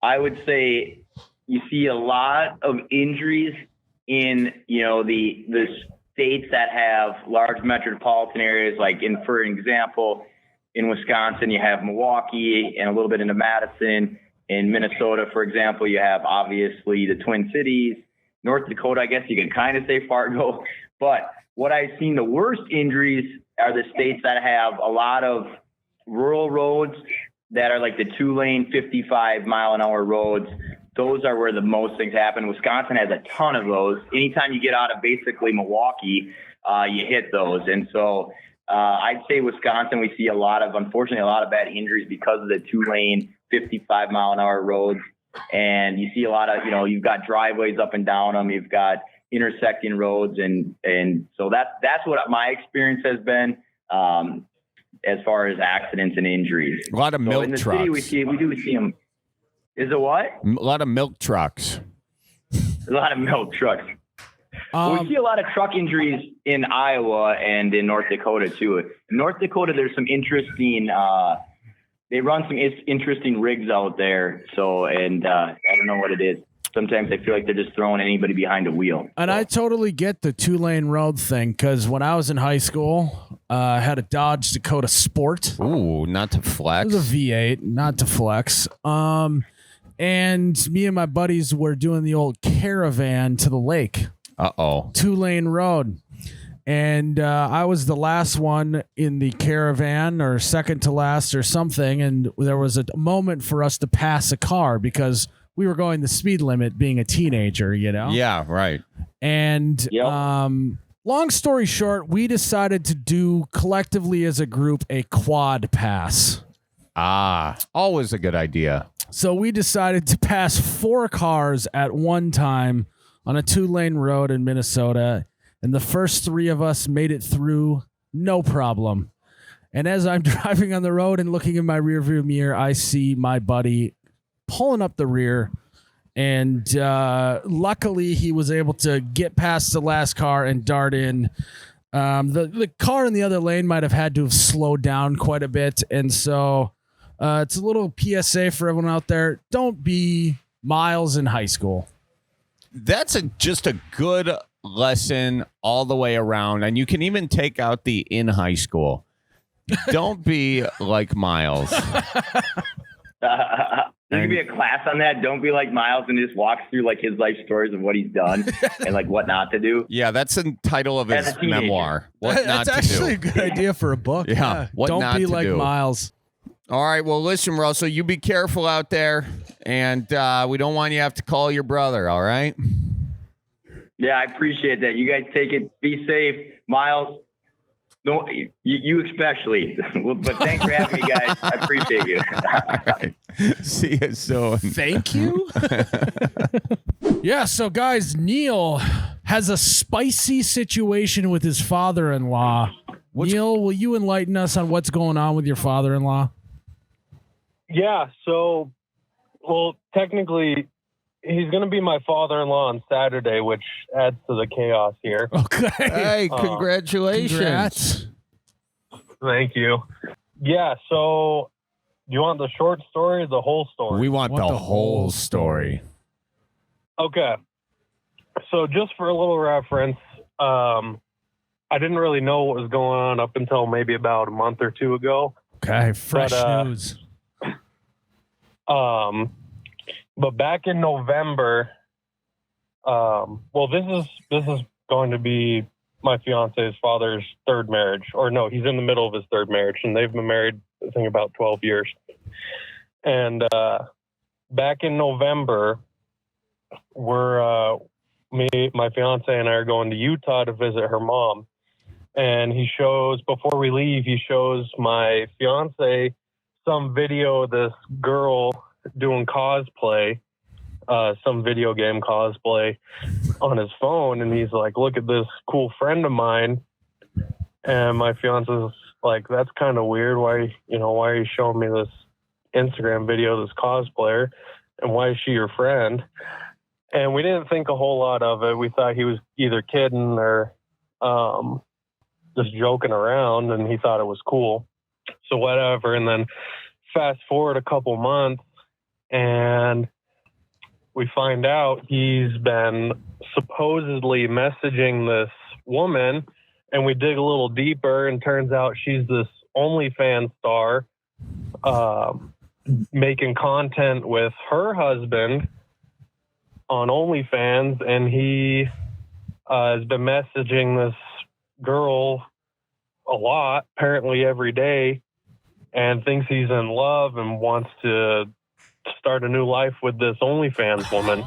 I would say you see a lot of injuries in, the states that have large metropolitan areas, like for example, in Wisconsin, you have Milwaukee and a little bit into Madison. In Minnesota, for example, you have obviously the Twin Cities. North Dakota, I guess you can kind of say Fargo. But what I've seen the worst injuries are the states that have a lot of rural roads that are like the 2-lane, 55-mile-an-hour roads. Those are where the most things happen. Wisconsin has a ton of those. Anytime you get out of basically Milwaukee, you hit those. And so I'd say Wisconsin, we see unfortunately, a lot of bad injuries because of the 2-lane, 55-mile-an-hour roads. And you see a lot of, you've got driveways up and down them. You've got intersecting roads. And so that's what my experience has been as far as accidents and injuries. A lot of milk in the trucks. City, we do see them. Is it what? A lot of milk trucks. A lot of milk trucks. We see a lot of truck injuries in Iowa and in North Dakota too. In North Dakota, there's some interesting, they run some interesting rigs out there. So, and I don't know what it is. Sometimes I feel like they're just throwing anybody behind a wheel. And I totally get the 2-lane road thing, because when I was in high school, I had a Dodge Dakota Sport. Ooh, not to flex. It was a V8, not to flex. And me and my buddies were doing the old caravan to the lake. Uh-oh. 2-lane road. And I was the last one in the caravan, or second to last or something. And there was a moment for us to pass a car because we were going the speed limit being a teenager, Yeah, right. And Yep. long story short, we decided to do collectively as a group a quad pass. Ah, always a good idea. So we decided to pass 4 cars at one time on a 2-lane road in Minnesota. And the first 3 of us made it through, no problem. And as I'm driving on the road and looking in my rearview mirror, I see my buddy pulling up the rear. And luckily, he was able to get past the last car and dart in. The car in the other lane might have had to have slowed down quite a bit. And so it's a little PSA for everyone out there. Don't be Miles in high school. That's just a good lesson all the way around. And you can even take out the in high school. Don't be like Miles. There could be a class on that. Don't be like Miles and just walks through like his life stories of what he's done and like what not to do. Yeah, that's the title of his memoir. What not That's to actually a do. good idea for a book. Yeah, what Don't not be to like do. Miles. All right, well, listen, Russell, you be careful out there, and we don't want you to have to call your brother, all right? Yeah, I appreciate that. You guys take it. Be safe. Miles, no, you especially. But thanks for having me, guys. I appreciate you. All right. See you soon. Thank you. Yeah, so guys, Neil has a spicy situation with his father-in-law. Neil, will you enlighten us on what's going on with your father-in-law? Yeah, so, well, technically, he's going to be my father-in-law on Saturday, which adds to the chaos here. Okay. Hey, congratulations. Congrats. Thank you. Yeah, so do you want the short story or the whole story? We want the whole story. Okay. So just for a little reference, I didn't really know what was going on up until maybe about a month or 2 ago. Okay, fresh news. But back in November, well, this is going to be my fiance's father's third marriage, or no, he's in the middle of his third marriage, and they've been married, I think, about 12 years. And back in November, my fiance and I are going to Utah to visit her mom. And before we leave, he shows my fiance some video of this girl doing cosplay some video game cosplay on his phone, and he's like, look at this cool friend of mine. And my fiance's like, that's kind of weird. Why are you showing me this Instagram video of this cosplayer? And why is she your friend? And we didn't think a whole lot of it. We thought he was either kidding or just joking around, and he thought it was cool. So whatever. And then fast forward a couple months, and we find out he's been supposedly messaging this woman, and we dig a little deeper, and turns out she's this OnlyFans star, making content with her husband on OnlyFans, and he has been messaging this girl a lot, apparently every day, and thinks he's in love and wants to start a new life with this OnlyFans woman.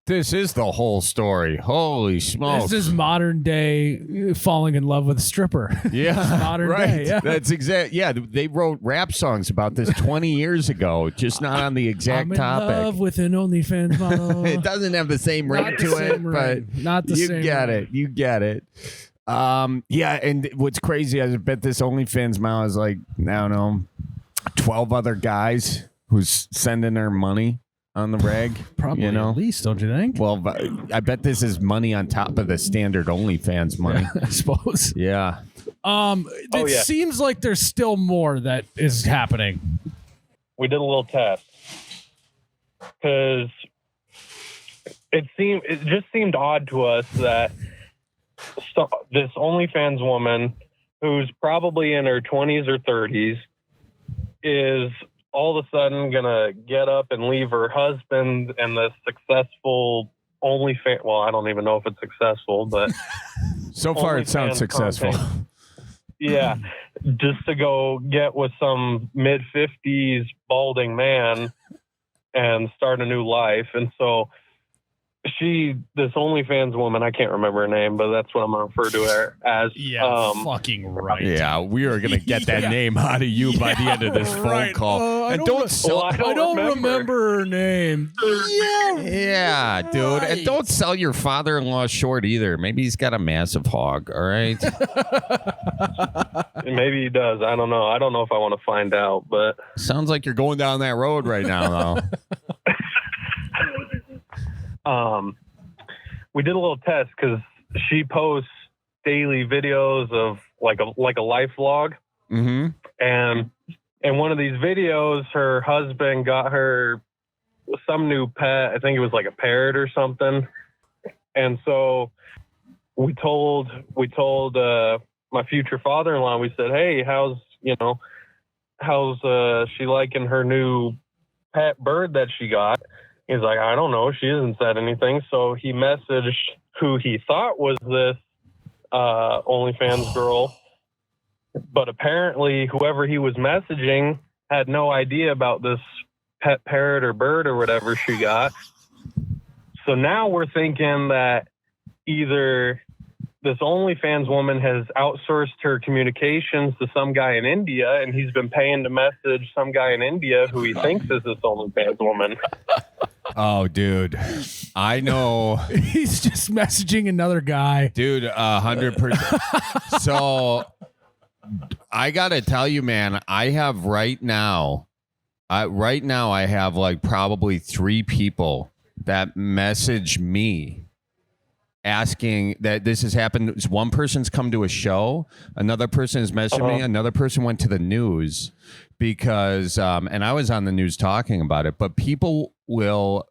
This is the whole story. Holy smokes. This is modern day falling in love with a stripper. Yeah, modern right. day. Yeah. That's exact. Yeah, they wrote rap songs about this 20 years ago, just not on the exact I'm in topic. love with an OnlyFans model. It doesn't have the same ring Not to the it, same ring. but Not the you same get ring. it. You get it. Yeah, and what's crazy, I bet this OnlyFans model is like, I don't know, 12 other guys who's sending her money on the reg. Probably you know? at least, don't you think? Well, but I bet this is money on top of the standard OnlyFans money. I suppose. Yeah. It yeah. seems like there's still more that is happening. We did a little test because it just seemed odd to us that this OnlyFans woman, who's probably in her 20s or 30s, is all of a sudden gonna get up and leave her husband and the successful OnlyFans. Well, I don't even know if it's successful, but So far, it sounds OnlyFans successful. content. Yeah, just to go get with some mid-50s balding man and start a new life. And so this OnlyFans woman, I can't remember her name, but that's what I'm going to refer to her as. Fucking right. Yeah, we are going to get that name out of you by the end of this phone right. call. I And don't don't sell. Well, I don't remember her name. Yeah, dude. And right. don't sell your father-in-law short either. Maybe he's got a massive hog, all right? Maybe he does. I don't know. I don't know if I want to find out, but Sounds like you're going down that road right now, though. we did a little test because she posts daily videos of like a life vlog. Mm-hmm. And in one of these videos, her husband got her some new pet. I think it was like a parrot or something. And so we told my future father-in-law, we said, hey, how's she liking her new pet bird that she got? He's like, I don't know. She hasn't said anything. So he messaged who he thought was this OnlyFans girl. But apparently whoever he was messaging had no idea about this pet parrot or bird or whatever she got. So now we're thinking that either this OnlyFans woman has outsourced her communications to some guy in India, and he's been paying to message some guy in India who he thinks is this OnlyFans woman. Oh, dude. I know. He's just messaging another guy. Dude, 100%. So I got to tell you, man, I have right now I have like probably 3 people that message me asking that this has happened. One person's come to a show, another person has messaged me, another person went to the news because and I was on the news talking about it, but people will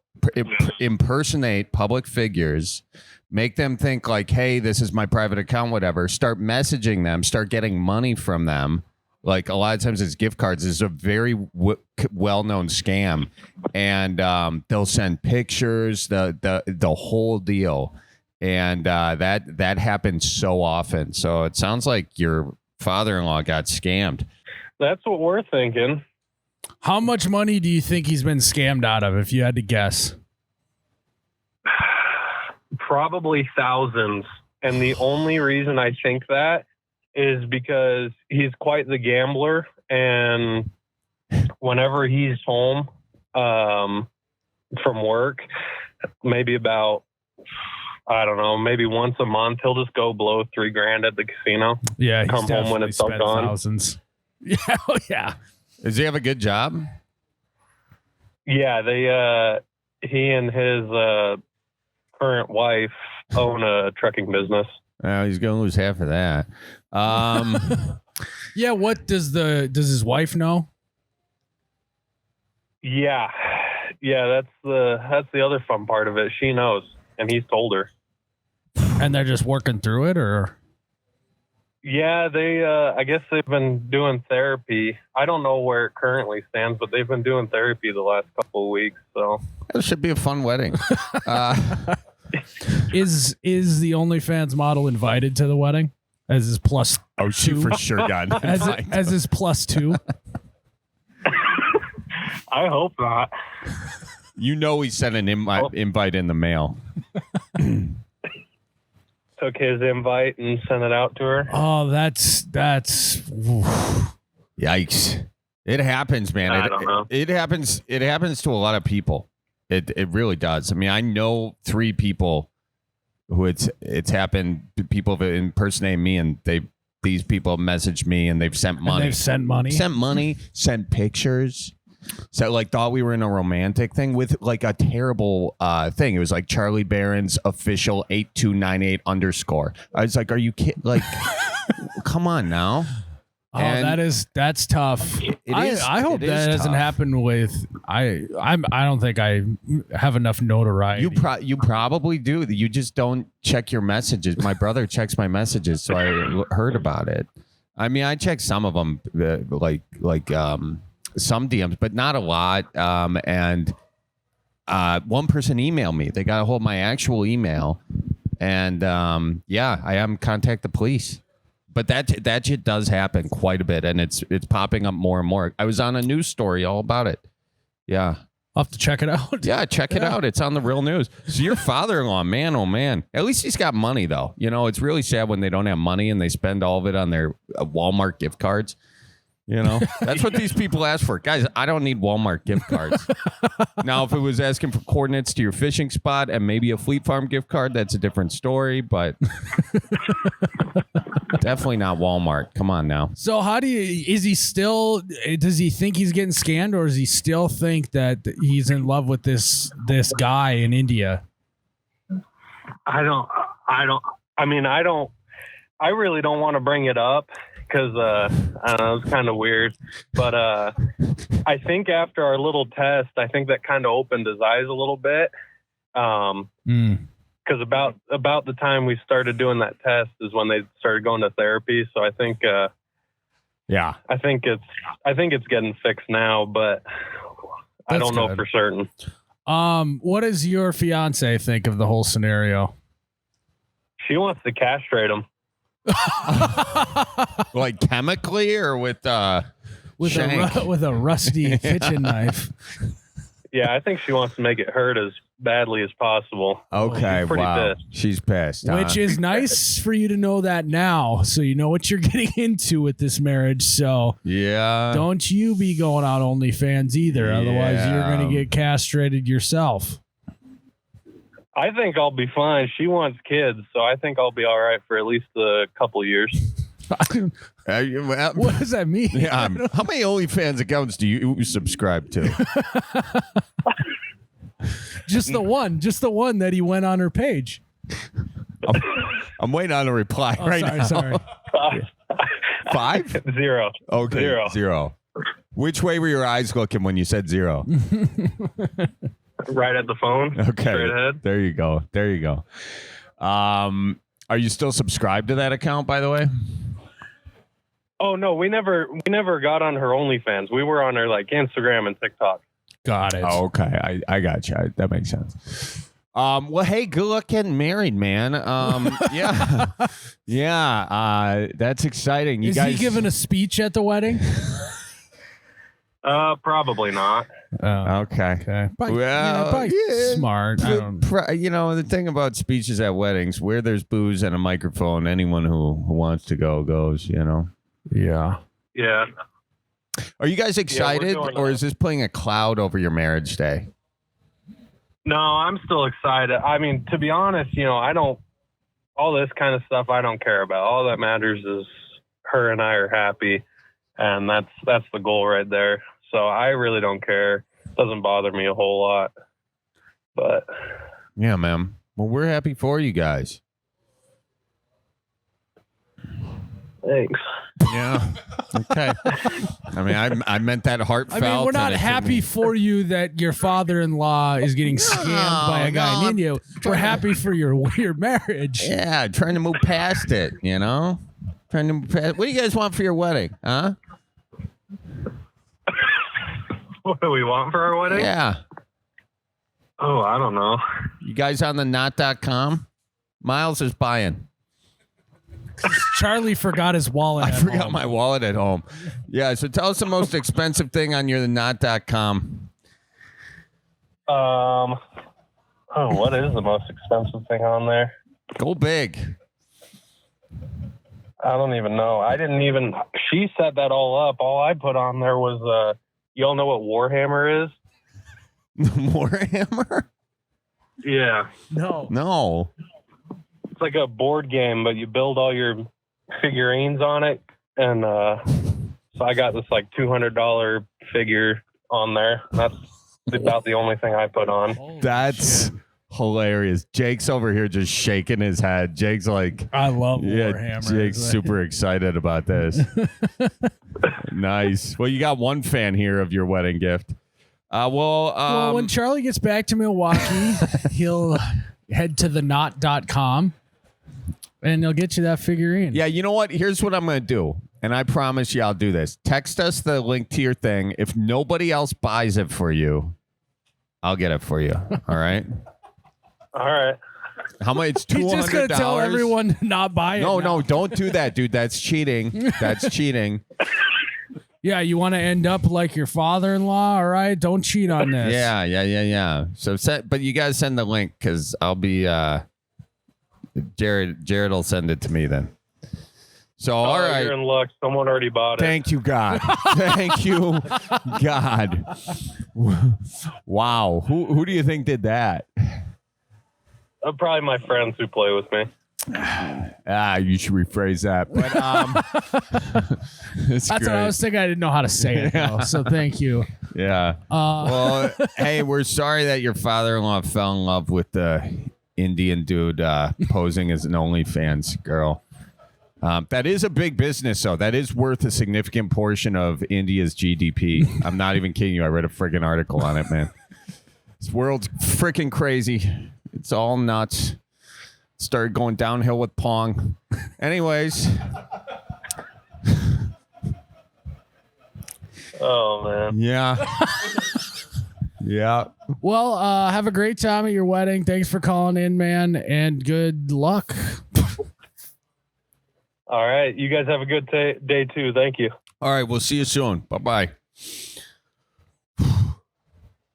impersonate public figures, make them think like, hey, this is my private account, whatever, start messaging them, start getting money from them. Like a lot of times it's gift cards. It's a very well-known scam, and they'll send pictures, the whole deal, and that happens so often. So it sounds like your father-in-law got scammed. That's what we're thinking. How much money do you think he's been scammed out of, if you had to guess? Probably thousands. And the only reason I think that is because he's quite the gambler, and whenever he's home, from work, maybe about, I don't know, maybe once a month, he'll just go blow $3,000 at the casino. Yeah, he's Come home when definitely it's all spent gone. thousands. Yeah, oh, yeah. Does he have a good job? Yeah, he and his current wife own a trucking business. He's going to lose half of that. Yeah, what does his wife know? Yeah, that's the other fun part of it. She knows, and he's told her. And they're just working through it, or? Yeah, I guess they've been doing therapy. I don't know where it currently stands, but they've been doing therapy the last couple of weeks. So it should be a fun wedding. Is the OnlyFans model invited to the wedding as his plus? Oh, she two? for sure got as his plus two. I hope not. You know, he sent an invite in the mail. Took his invite and sent it out to her. Oh, that's Yikes! It happens, man. I don't know. It happens. It happens to a lot of people. It really does. I mean, I know 3 people who it's happened. People have impersonated me, and these people have messaged me, and they've sent money. Sent money. Sent pictures. So like thought we were in a romantic thing with like a terrible thing. It was like Charlie Berens official 8298_. I was like, are you kidding? Like, come on now. Oh, And that's tough. I hope it that is doesn't tough. happen with I don't think I have enough notoriety. You probably do. You just don't check your messages. My brother checks my messages, so I heard about it. I mean, I check some of them, some DMs, but not a lot. And one person emailed me. They got a hold of my actual email, and yeah, I am contact the police. But that shit does happen quite a bit, and it's popping up more and more. I was on a news story all about it. Yeah. I'll have to check it out. Yeah, check it out. It's on the real news. So your father-in-law, man, oh man. At least he's got money, though. You know, it's really sad when they don't have money and they spend all of it on their Walmart gift cards. You know, that's what these people ask for. Guys, I don't need Walmart gift cards. Now, if it was asking for coordinates to your fishing spot and maybe a Fleet Farm gift card, that's a different story, but definitely not Walmart. Come on now. So does he think he's getting scammed, or does he still think that he's in love with this guy in India? I really don't want to bring it up because I don't know, it's kind of weird. But I think after our little test, I think that kind of opened his eyes a little bit. Because about the time we started doing that test is when they started going to therapy. So I think Yeah. I think it's getting fixed now, but I don't know for certain. What does your fiance think of the whole scenario? She wants to castrate him. Like chemically or with shank? With a rusty kitchen knife. Yeah, I think she wants to make it hurt as badly as possible. Okay, She's pretty wow. pissed. She's pissed. Huh? Which is nice for you to know that now, so you know what you're getting into with this marriage. So yeah. don't you be going on OnlyFans either. Otherwise, you're going to get castrated yourself. I think I'll be fine. She wants kids, so I think I'll be all right for at least a couple years. What does that mean? Yeah, how many OnlyFans accounts do you subscribe to? Just the one that he went on her page. I'm waiting on a reply now. Sorry. 5? 0. Okay, 0. Which way were your eyes looking when you said 0? Right at the phone. Okay, Straight ahead. There you go. Are you still subscribed to that account, by the way? Oh no, we never got on her OnlyFans. We were on her like Instagram and TikTok. Got it. Oh, okay. I got you. That makes sense. Well, hey, good luck getting married, man. Yeah. Yeah. That's exciting. You Is guys he giving a speech at the wedding? Probably not. Okay. Well, Well, yeah, smart. I don't- the thing about speeches at weddings, where there's booze and a microphone, anyone who wants to go goes, Yeah. Yeah. Are you guys excited, doing or that. is this putting a cloud over your marriage day? No, I'm still excited. I mean, to be honest, all this kind of stuff I don't care about. All that matters is her and I are happy, and that's the goal right there. So I really don't care. It doesn't bother me a whole lot. But yeah, man. Well, we're happy for you guys. thanks. Yeah. Okay. I mean, I meant that heartfelt. I mean, we're not and it happy didn't- for you that your father-in-law is getting scammed by a guy in India. We're happy for your marriage. Yeah, trying to move past it, Trying to move past. What do you guys want for your wedding? Huh? What do we want for our wedding? Yeah. Oh, I don't know. You guys on the not.com? Miles is buying. Charlie forgot his wallet. I at forgot home. my wallet at home. Yeah, so tell us the most expensive thing on your not.com. What is the most expensive thing on there? Go big. I don't even know. She set that all up. All I put on there was, you all know what Warhammer is? Warhammer? Yeah. No. It's like a board game, but you build all your figurines on it. And so I got this like $200 figure on there. That's about the only thing I put on. Holy That's shit. hilarious. Jake's over here just shaking his head. Jake's like, I love yeah, Warhammer. Jake's It's like- super excited about this. Nice. Well, you got one fan here of your wedding gift. Well, when Charlie gets back to Milwaukee, he'll head to the not.com and he'll get you that figurine. yeah, you know what? Here's what I'm going to do. And I promise you I'll do this. Text us the link to your thing. If nobody else buys it for you, I'll get it for you. All right? All right. How much? It's $200. He's just going to tell everyone to not buy it. No, now. no, don't do that, dude. That's cheating. That's cheating. Yeah, you want to end up like your father-in-law? All right, don't cheat on this. Yeah. So, but you guys send the link because I'll be. Jared will send it to me then. So, all right. You're in luck. Someone already bought it. Thank you, God. Thank you, God. Wow. Who do you think did that? Probably my friends who play with me. You should rephrase that. But That's what I was thinking. I didn't know how to say it, though, so thank you. Yeah. Well, hey, we're sorry that your father-in-law fell in love with the Indian dude posing as an OnlyFans girl. That is a big business, though. That is worth a significant portion of India's GDP. I'm not even kidding you. I read a friggin' article on it, man. This world's freaking crazy. It's all nuts. Started going downhill with Pong. Anyways. Oh, man. Yeah. Yeah. Well, have a great time at your wedding. Thanks for calling in, man, and good luck. All right. You guys have a good day, too. Thank you. All right. We'll see you soon. Bye-bye.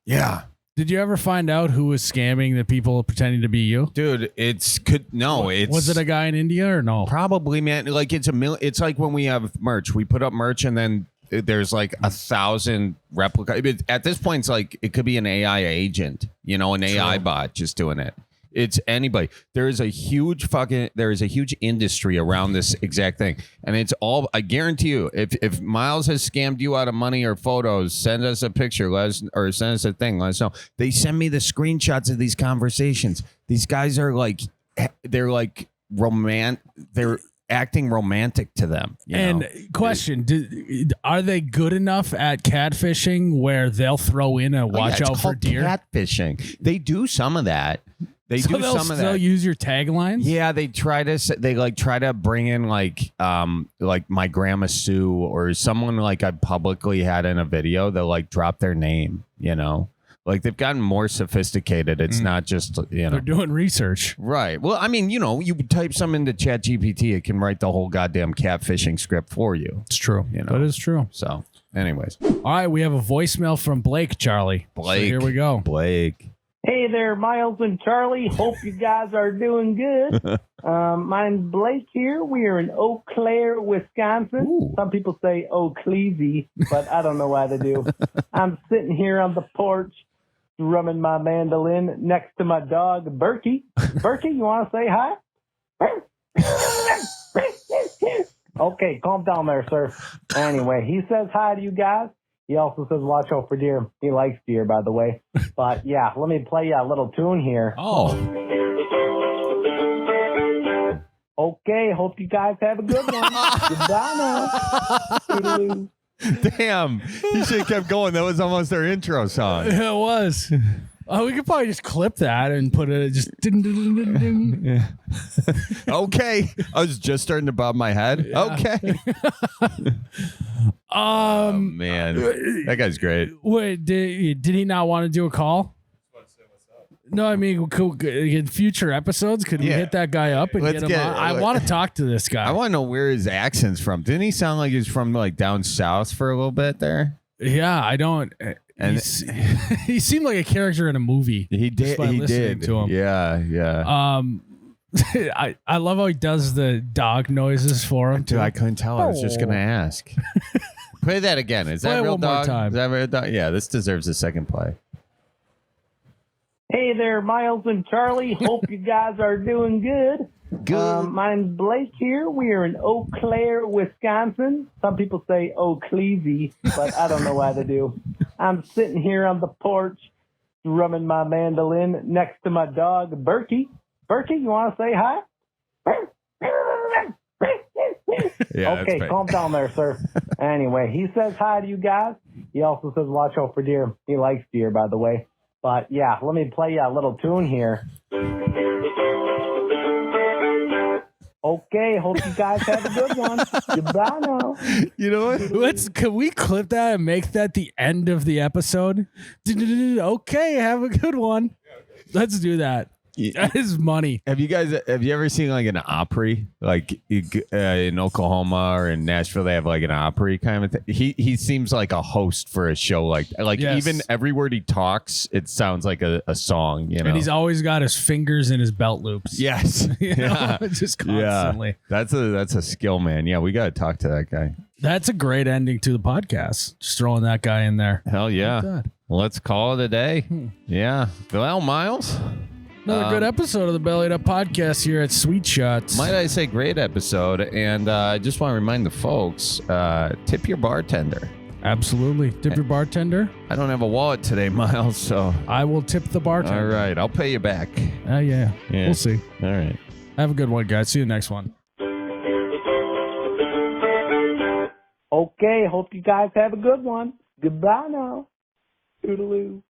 Yeah. Did you ever find out who was scamming the people pretending to be you? Dude, it's Was it a guy in India or no? probably, man, like it's like when we have merch. We put up merch and then there's like 1,000 replica. At this point, it's like it could be an AI agent, an AI bot just doing it. It's anybody. There is a huge industry around this exact thing. And it's all, I guarantee you, if Miles has scammed you out of money or photos, send us a picture, or send us a thing, let us know. They send me the screenshots of these conversations. These guys are like, they're acting romantic to them. And question, are they good enough at catfishing where they'll throw in a watch out for deer? Catfishing. They do some of that. They'll use your taglines? Yeah, they try to bring in like my grandma Sue or someone like I publicly had in a video. They'll like drop their name, Like they've gotten more sophisticated. It's not just, They're doing research. Right. Well, I mean, you type something into ChatGPT, it can write the whole goddamn catfishing script for you. It's true. That is true. So, anyways. All right, we have a voicemail from Blake, Charlie. Blake. So here we go. Blake. Hey there, Miles and Charlie. Hope you guys are doing good. My name's Blake here. We are in Eau Claire, Wisconsin. Ooh. Some people say Eau Cleasy, but I don't know why they do. I'm sitting here on the porch strumming my mandolin next to my dog, Berkey. Berkey, you want to say hi? Okay, calm down there, sir. Anyway, he says hi to you guys. He also says watch out for deer. He likes deer, by the way. But yeah, let me play you a little tune here. Oh. Okay, hope you guys have a good one. Goodbye now. Toodaloo. Damn. He should have kept going. That was almost our intro song. It was. Oh, we could probably just clip that and put it just. Ding, ding, ding, ding, ding. Okay. I was just starting to bob my head. Yeah. Okay. Oh, man. That guy's great. Wait, did he not want to do a call? No, I mean, in future episodes, could we Yeah. hit that guy up and Let's get him on? I want to talk to this guy. I want to know where his accent's from. Didn't he sound like he's from like down south for a little bit there? Yeah, I don't. And He seemed like a character in a movie. he did. just by He listening did. to him. Yeah. I love how he does the dog noises for him. Dude, too. I couldn't tell. I was just gonna ask. Play that again. Is Play that it real one more dog? time. Is that real dog? Yeah, this deserves a second play. Hey there, Miles and Charlie. Hope you guys are doing good. Good. My name's Blake here. We are in Eau Claire, Wisconsin. Some people say Eau Cleasy, but I don't know why they do. I'm sitting here on the porch, strumming my mandolin next to my dog, Berkey. Berkey, you want to say hi? Yeah, that's Okay, great. calm down there, sir. Anyway, he says hi to you guys. He also says watch out for deer. He likes deer, by the way. But yeah, let me play you a little tune here. Okay, hope you guys have a good one. Goodbye now. You know what? Can we clip that and make that the end of the episode? Okay, have a good one. Let's do that. That is money. Have you ever seen like an Opry, like in Oklahoma or in Nashville? They have like an Opry kind of thing. He seems like a host for a show like Yes. even every word he talks, it sounds like a song. You know, And he's always got his fingers in his belt loops. yes, You know, yeah, just constantly. yeah. That's a skill, man. Yeah, we got to talk to that guy. That's a great ending to the podcast. Just throwing that guy in there. Hell yeah. God. Let's call it a day. Yeah. Well, Miles. Another good episode of the Bellied Up podcast here at Sweet Shots. Might I say, great episode. And I just want to remind the folks, tip your bartender. Absolutely. Tip your bartender. I don't have a wallet today, Miles, so. I will tip the bartender. All right. I'll pay you back. Yeah. Yeah. We'll see. All right. Have a good one, guys. See you next one. Okay, hope you guys have a good one. Goodbye now. Toodaloo.